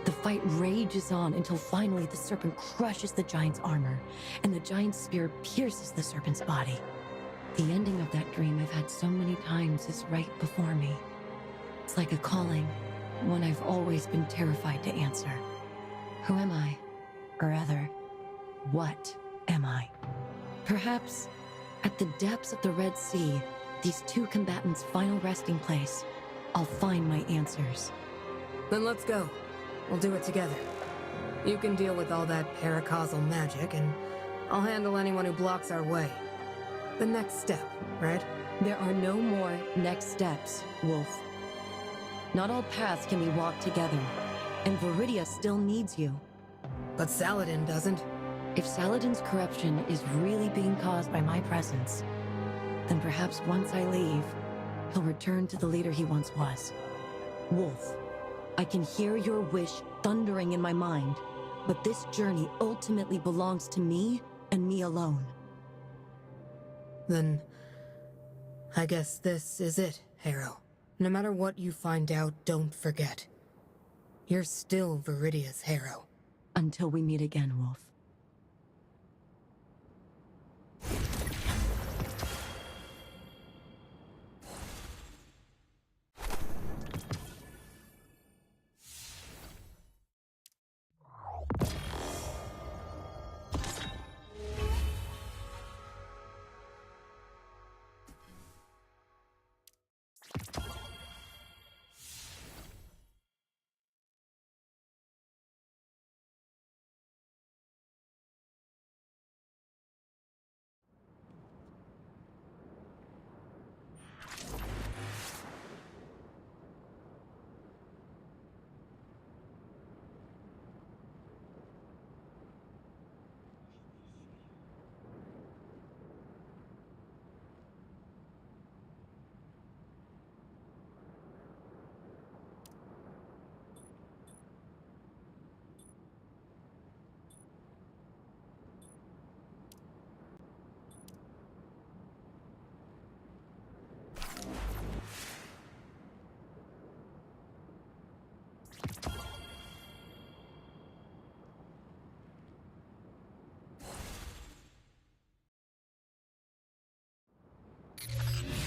The fight rages on until finally the serpent crushes the giant's armor, and the giant's spear pierces the serpent's body. The ending of that dream I've had so many times is right before me. It's like a calling, one I've always been terrified to answer. Who am I? Or rather, what am I? Perhaps, at the depths of the Red Sea, these two combatants' final resting place, I'll find my answers. Then let's go. We'll do it together. You can deal with all that paracausal magic, and I'll handle anyone who blocks our way. The next step, right? There are no more next steps, Wolf. Not all paths can be walked together, and Viridia still needs you. But Saladin doesn't. If Saladin's corruption is really being caused by my presence, then perhaps once I leave, he'll return to the leader he once was. Wolf, I can hear your wish thundering in my mind, but this journey ultimately belongs to me and me alone. Then, I guess this is it, Harrow. No matter what you find out, don't forget. You're still Viridia's Harrow. Until we meet again, Wolf.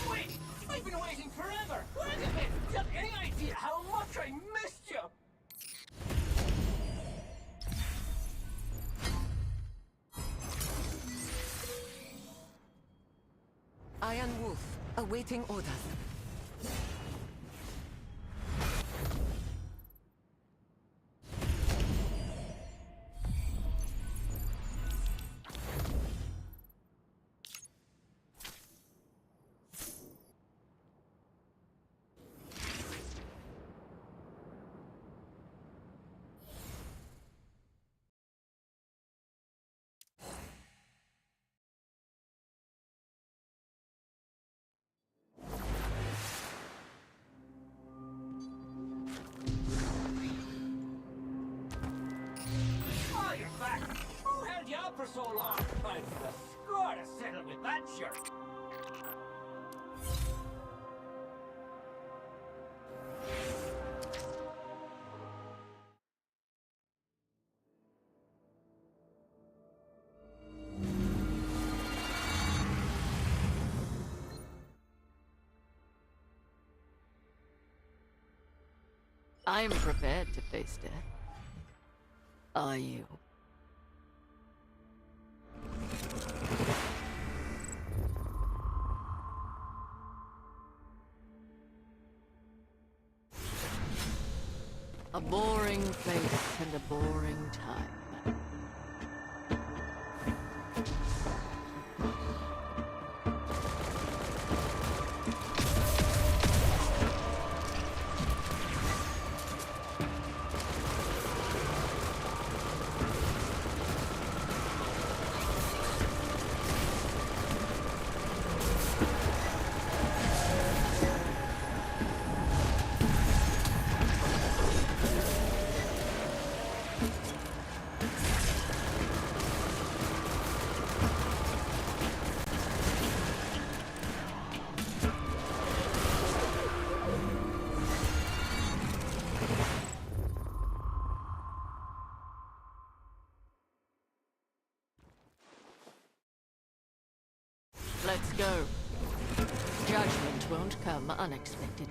Wait! I've been waiting forever! Look at this! Do you have any idea how much I missed you? Iron Wolf, awaiting orders. Oh, you're back! Who held you up for so long? I've the score to settle with that jerk. I'm prepared to face death. Are you? A boring place and a boring time. Let's go. Judgment won't come unexpectedly.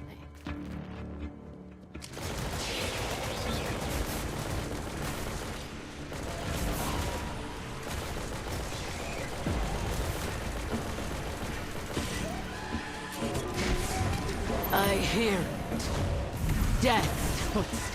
I hear it. Death's footsteps.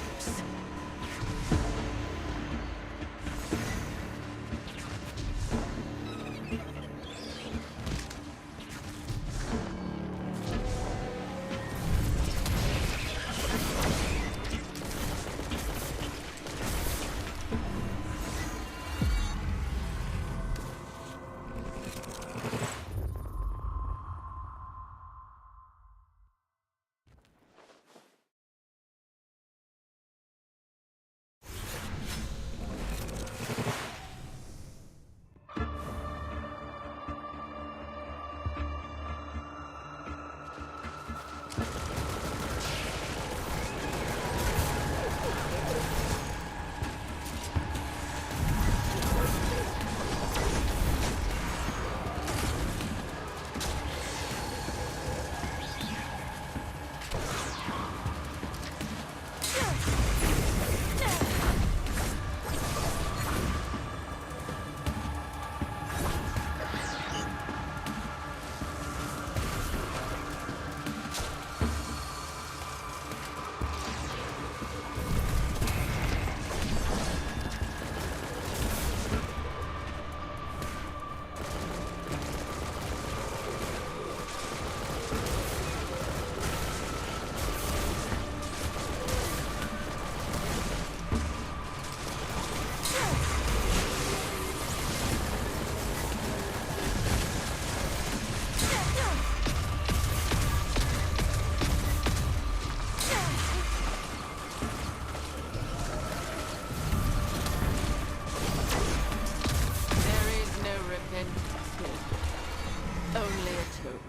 Only a tomb.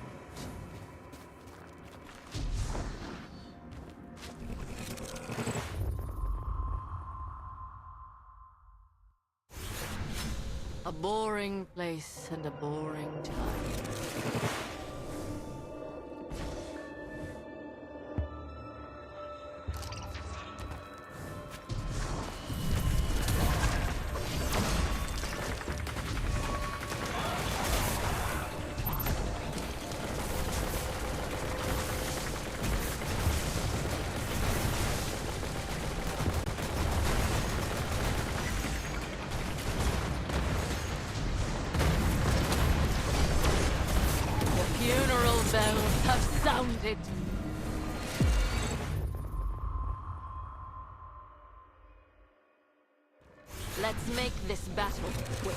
A boring place and a boring time. Funeral bells have sounded. Let's make this battle quick.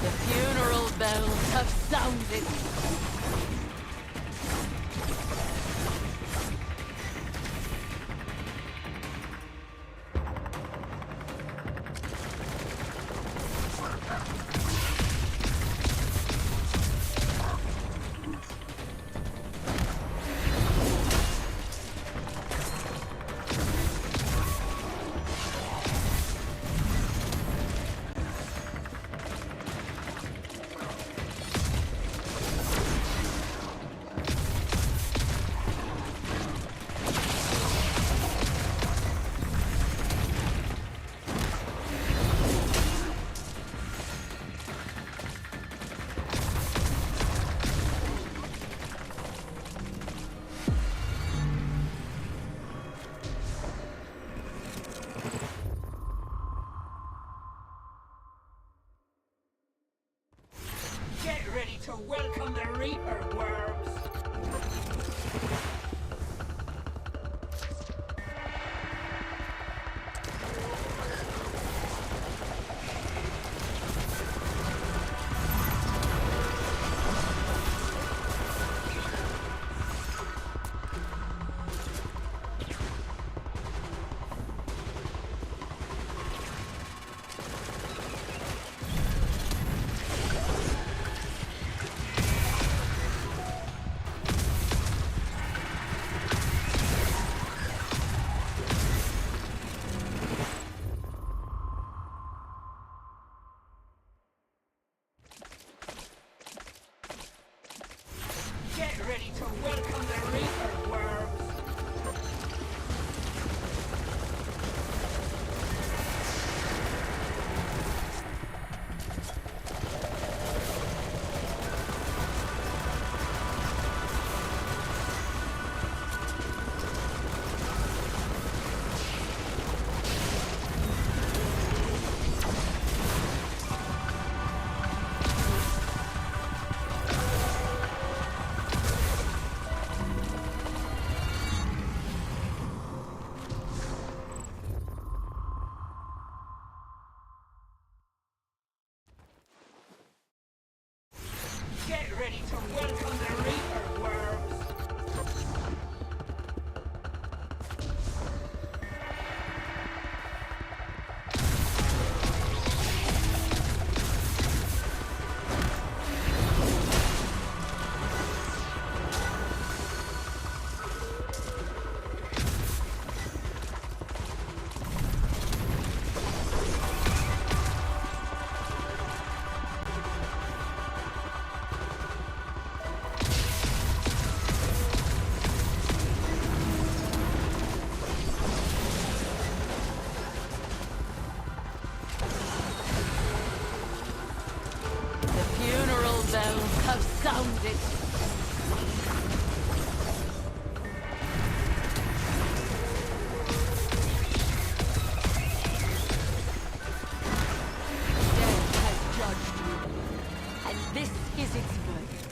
The funeral bells have sounded. Get ready to welcome the Reaper, worms! Get ready to welcome the Reaper, worms! Get ready to welcome the Reaper, worms! The funeral bells have sounded. Death has judged you, and this is its verdict.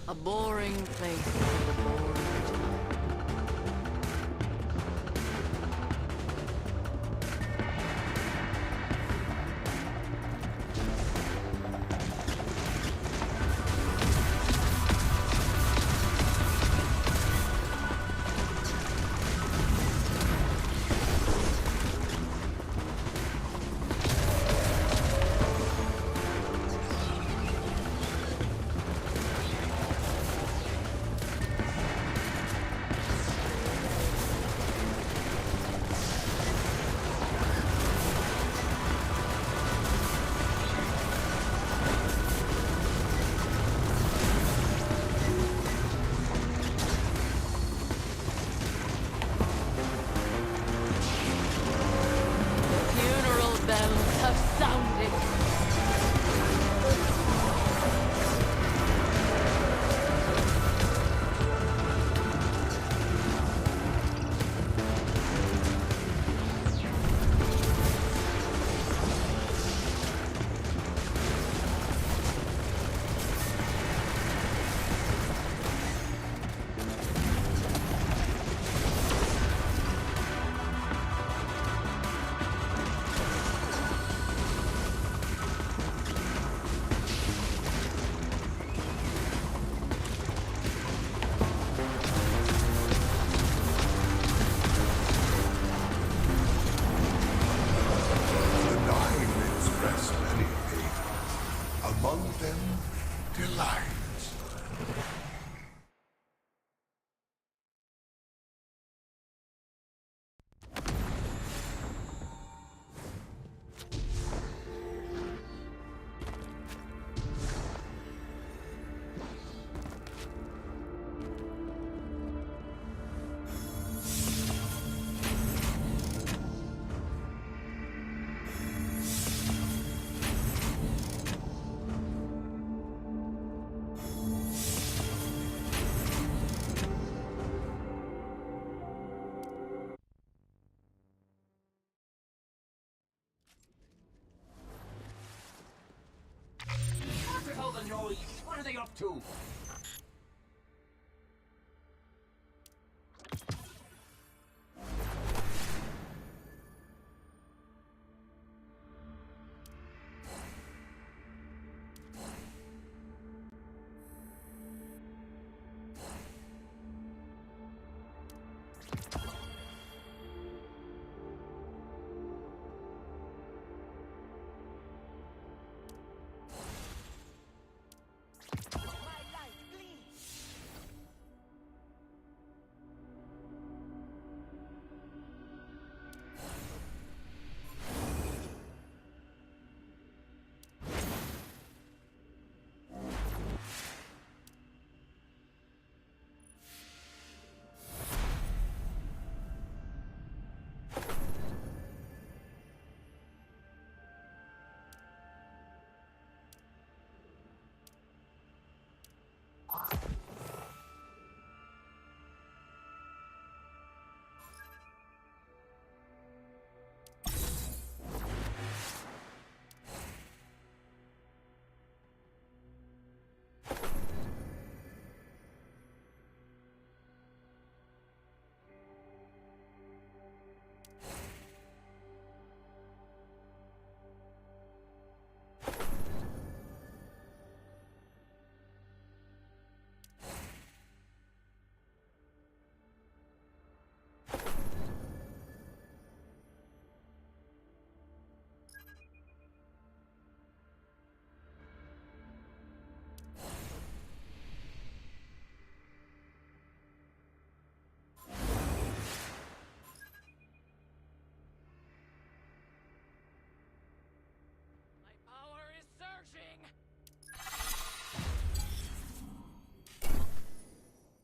A boring place for the bored. too.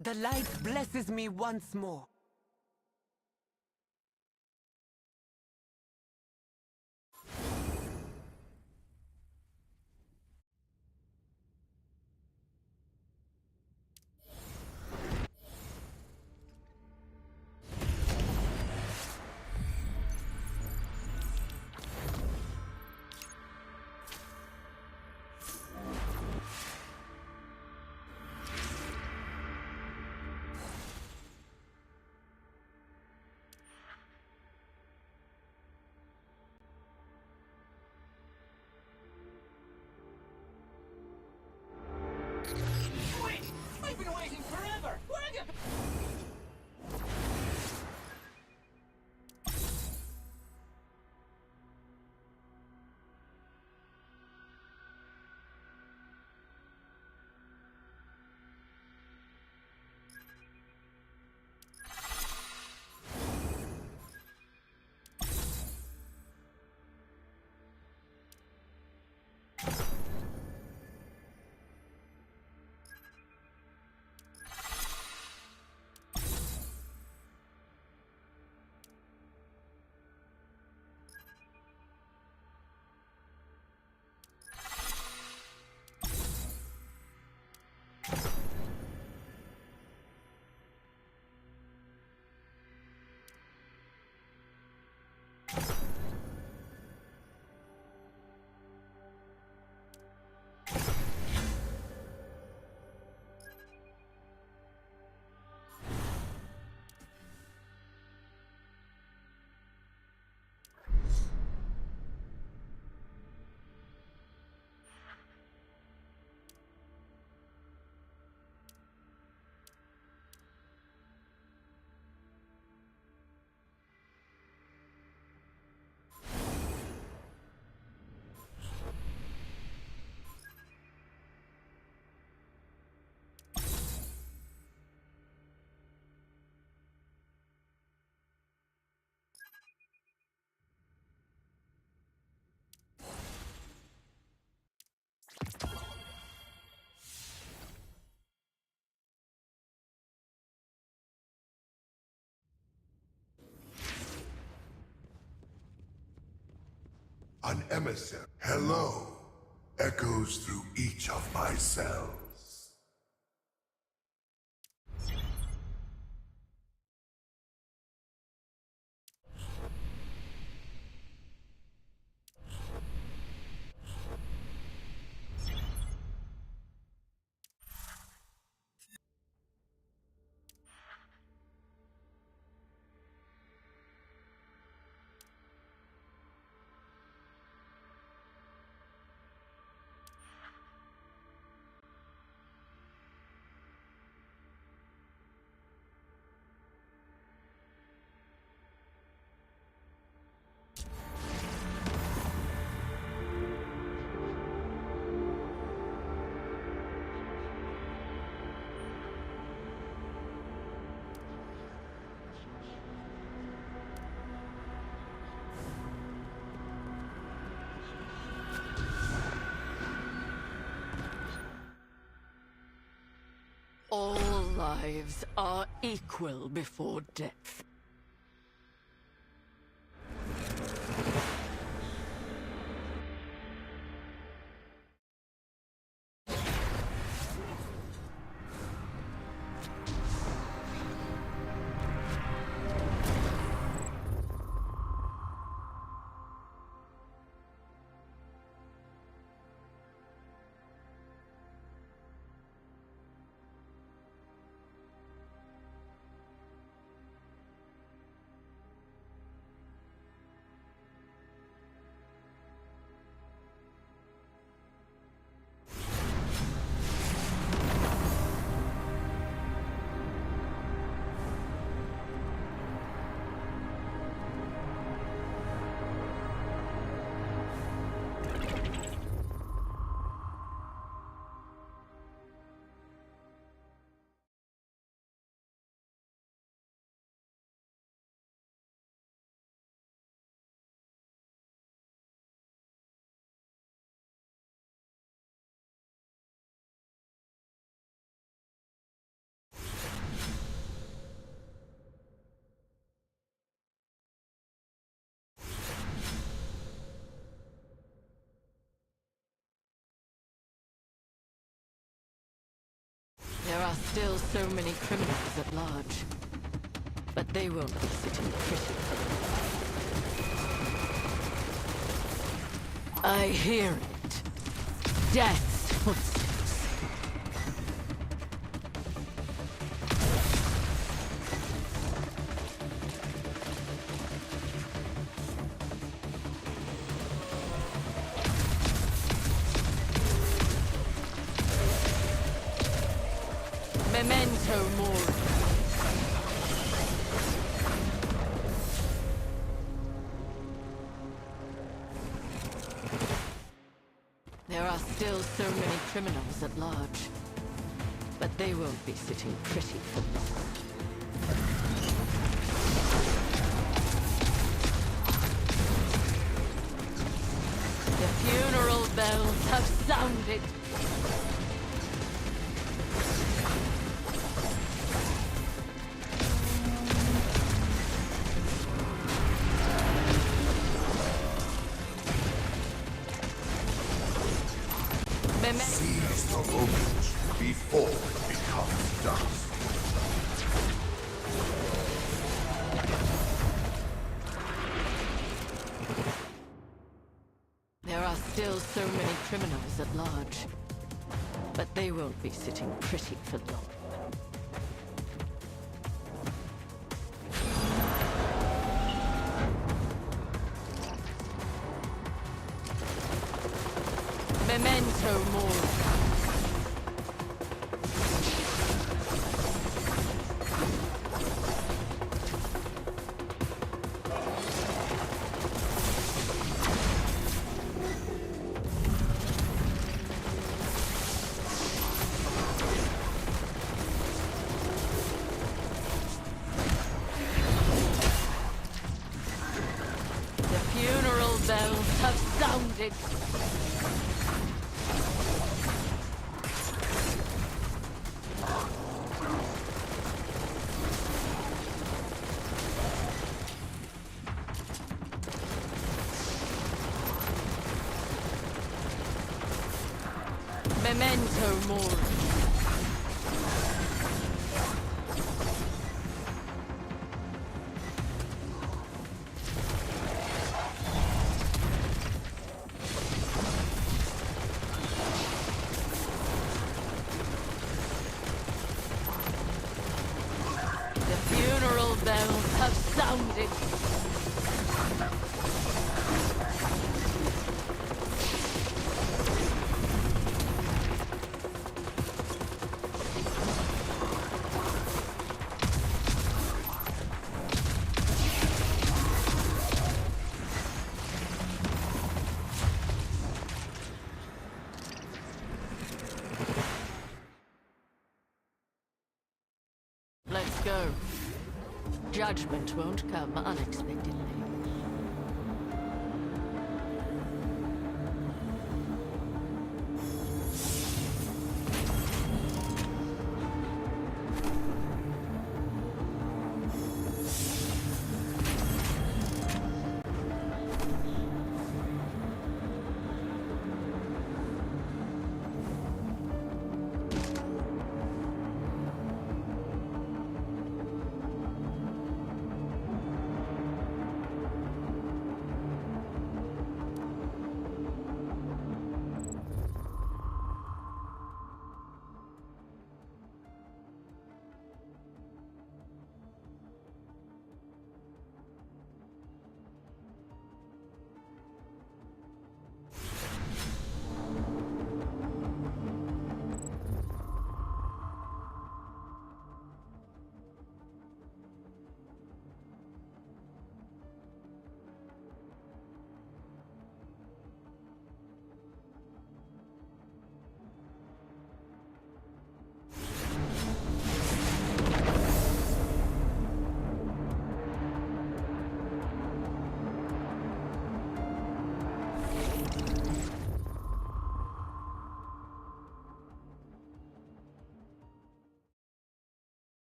The light blesses me once more. Wait! I've been waiting forever! Where have you been? An emissary. Hello. Echoes through each of my cells. lives are equal before death. There are still so many criminals at large, but they won't be sitting pretty. I hear it. Death's footsteps. Memento mori. There are still so many criminals at large, but they won't be sitting pretty for long. The funeral bells have sounded. Seize the moment before it becomes dust. There are still so many criminals at large, but they won't be sitting pretty for long. Memento mori. The funeral bells have sounded. Memento mori. The funeral bells have sounded. Let's go. Judgment won't come unexpectedly.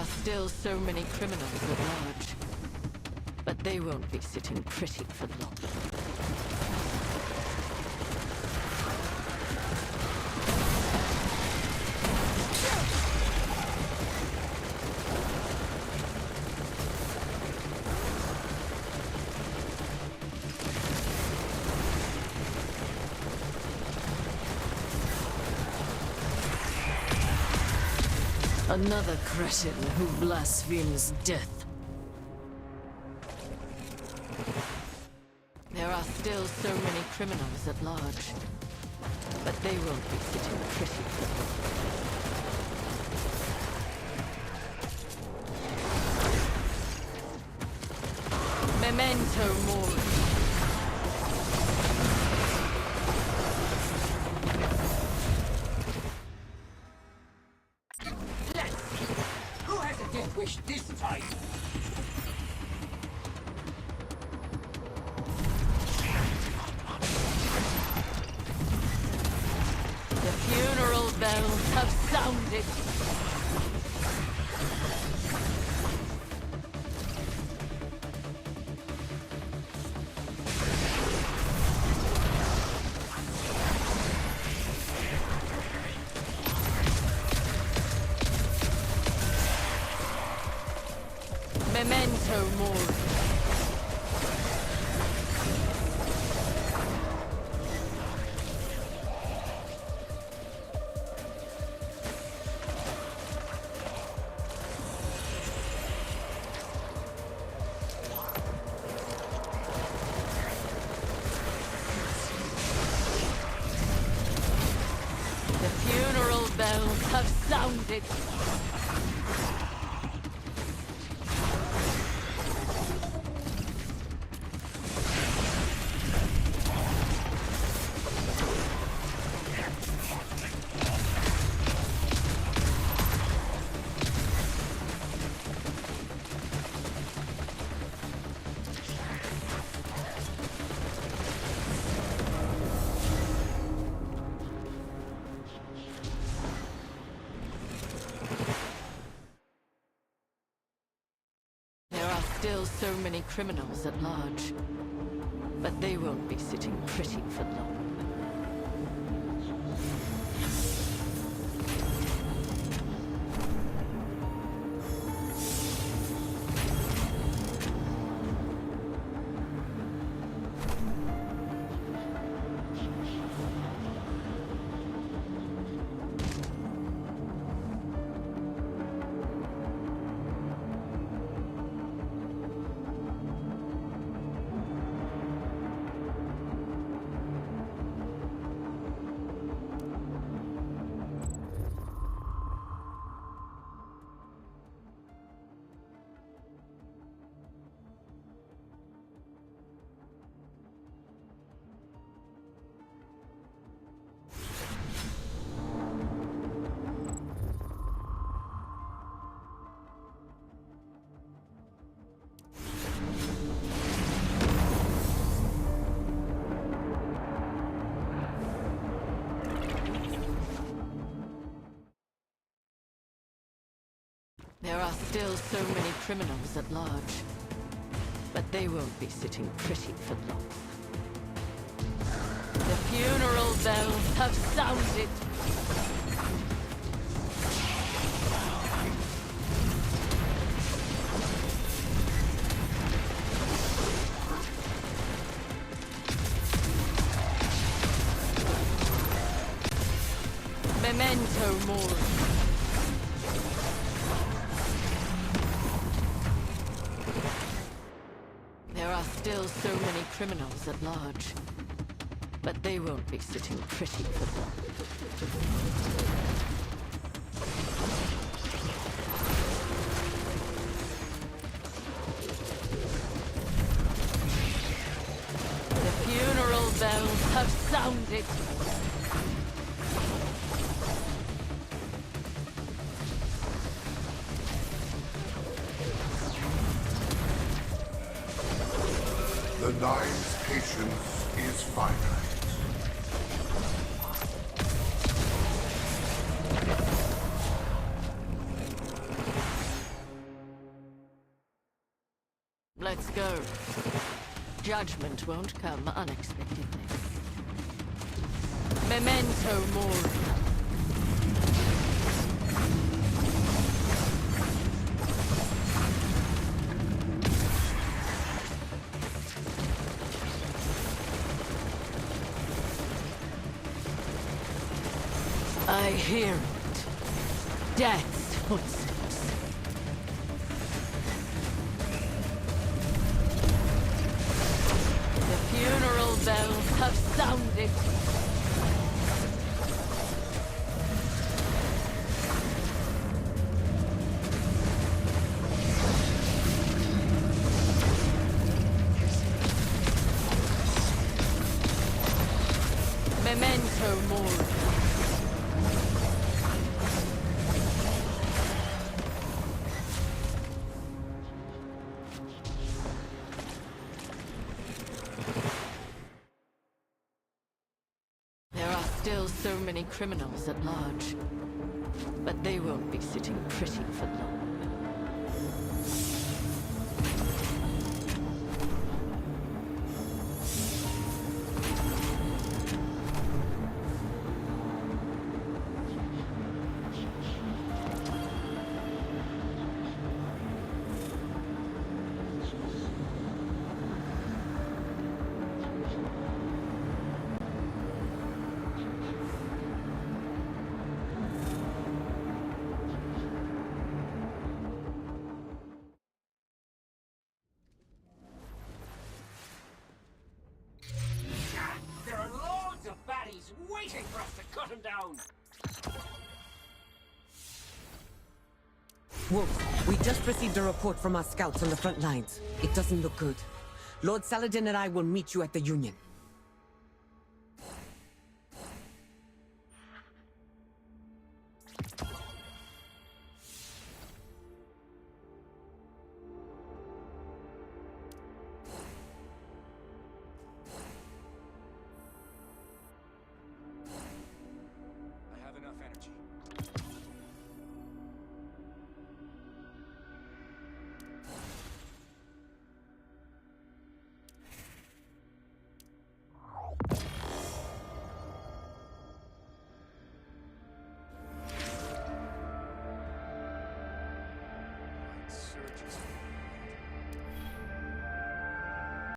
are still so many criminals at large. But they won't be sitting pretty for long. Another cretin who blasphemes death. There are still so many criminals at large, but they won't be sitting pretty for long. Memento mori. Wish this time. The funeral bells have sounded. Memento mori. The funeral bells have sounded. Still so many criminals at large, but they won't be sitting pretty for long. There are still so many criminals at large, but they won't be sitting pretty for long. The funeral bells have sounded. Memento mori. There are still so many criminals at large, but they won't be sitting pretty for long. The funeral bells have sounded. The Nine's patience is finite. Judgment won't come unexpectedly. Memento mori. I hear it. Death's footsteps. The funeral bells have sounded. Memento mori. Still so many criminals at large. But they won't be sitting pretty for long. There are loads of baddies waiting for us to cut them down. Wolf, we just received a report from our scouts on the front lines. It doesn't look good. Lord Saladin and I will meet you at the Union.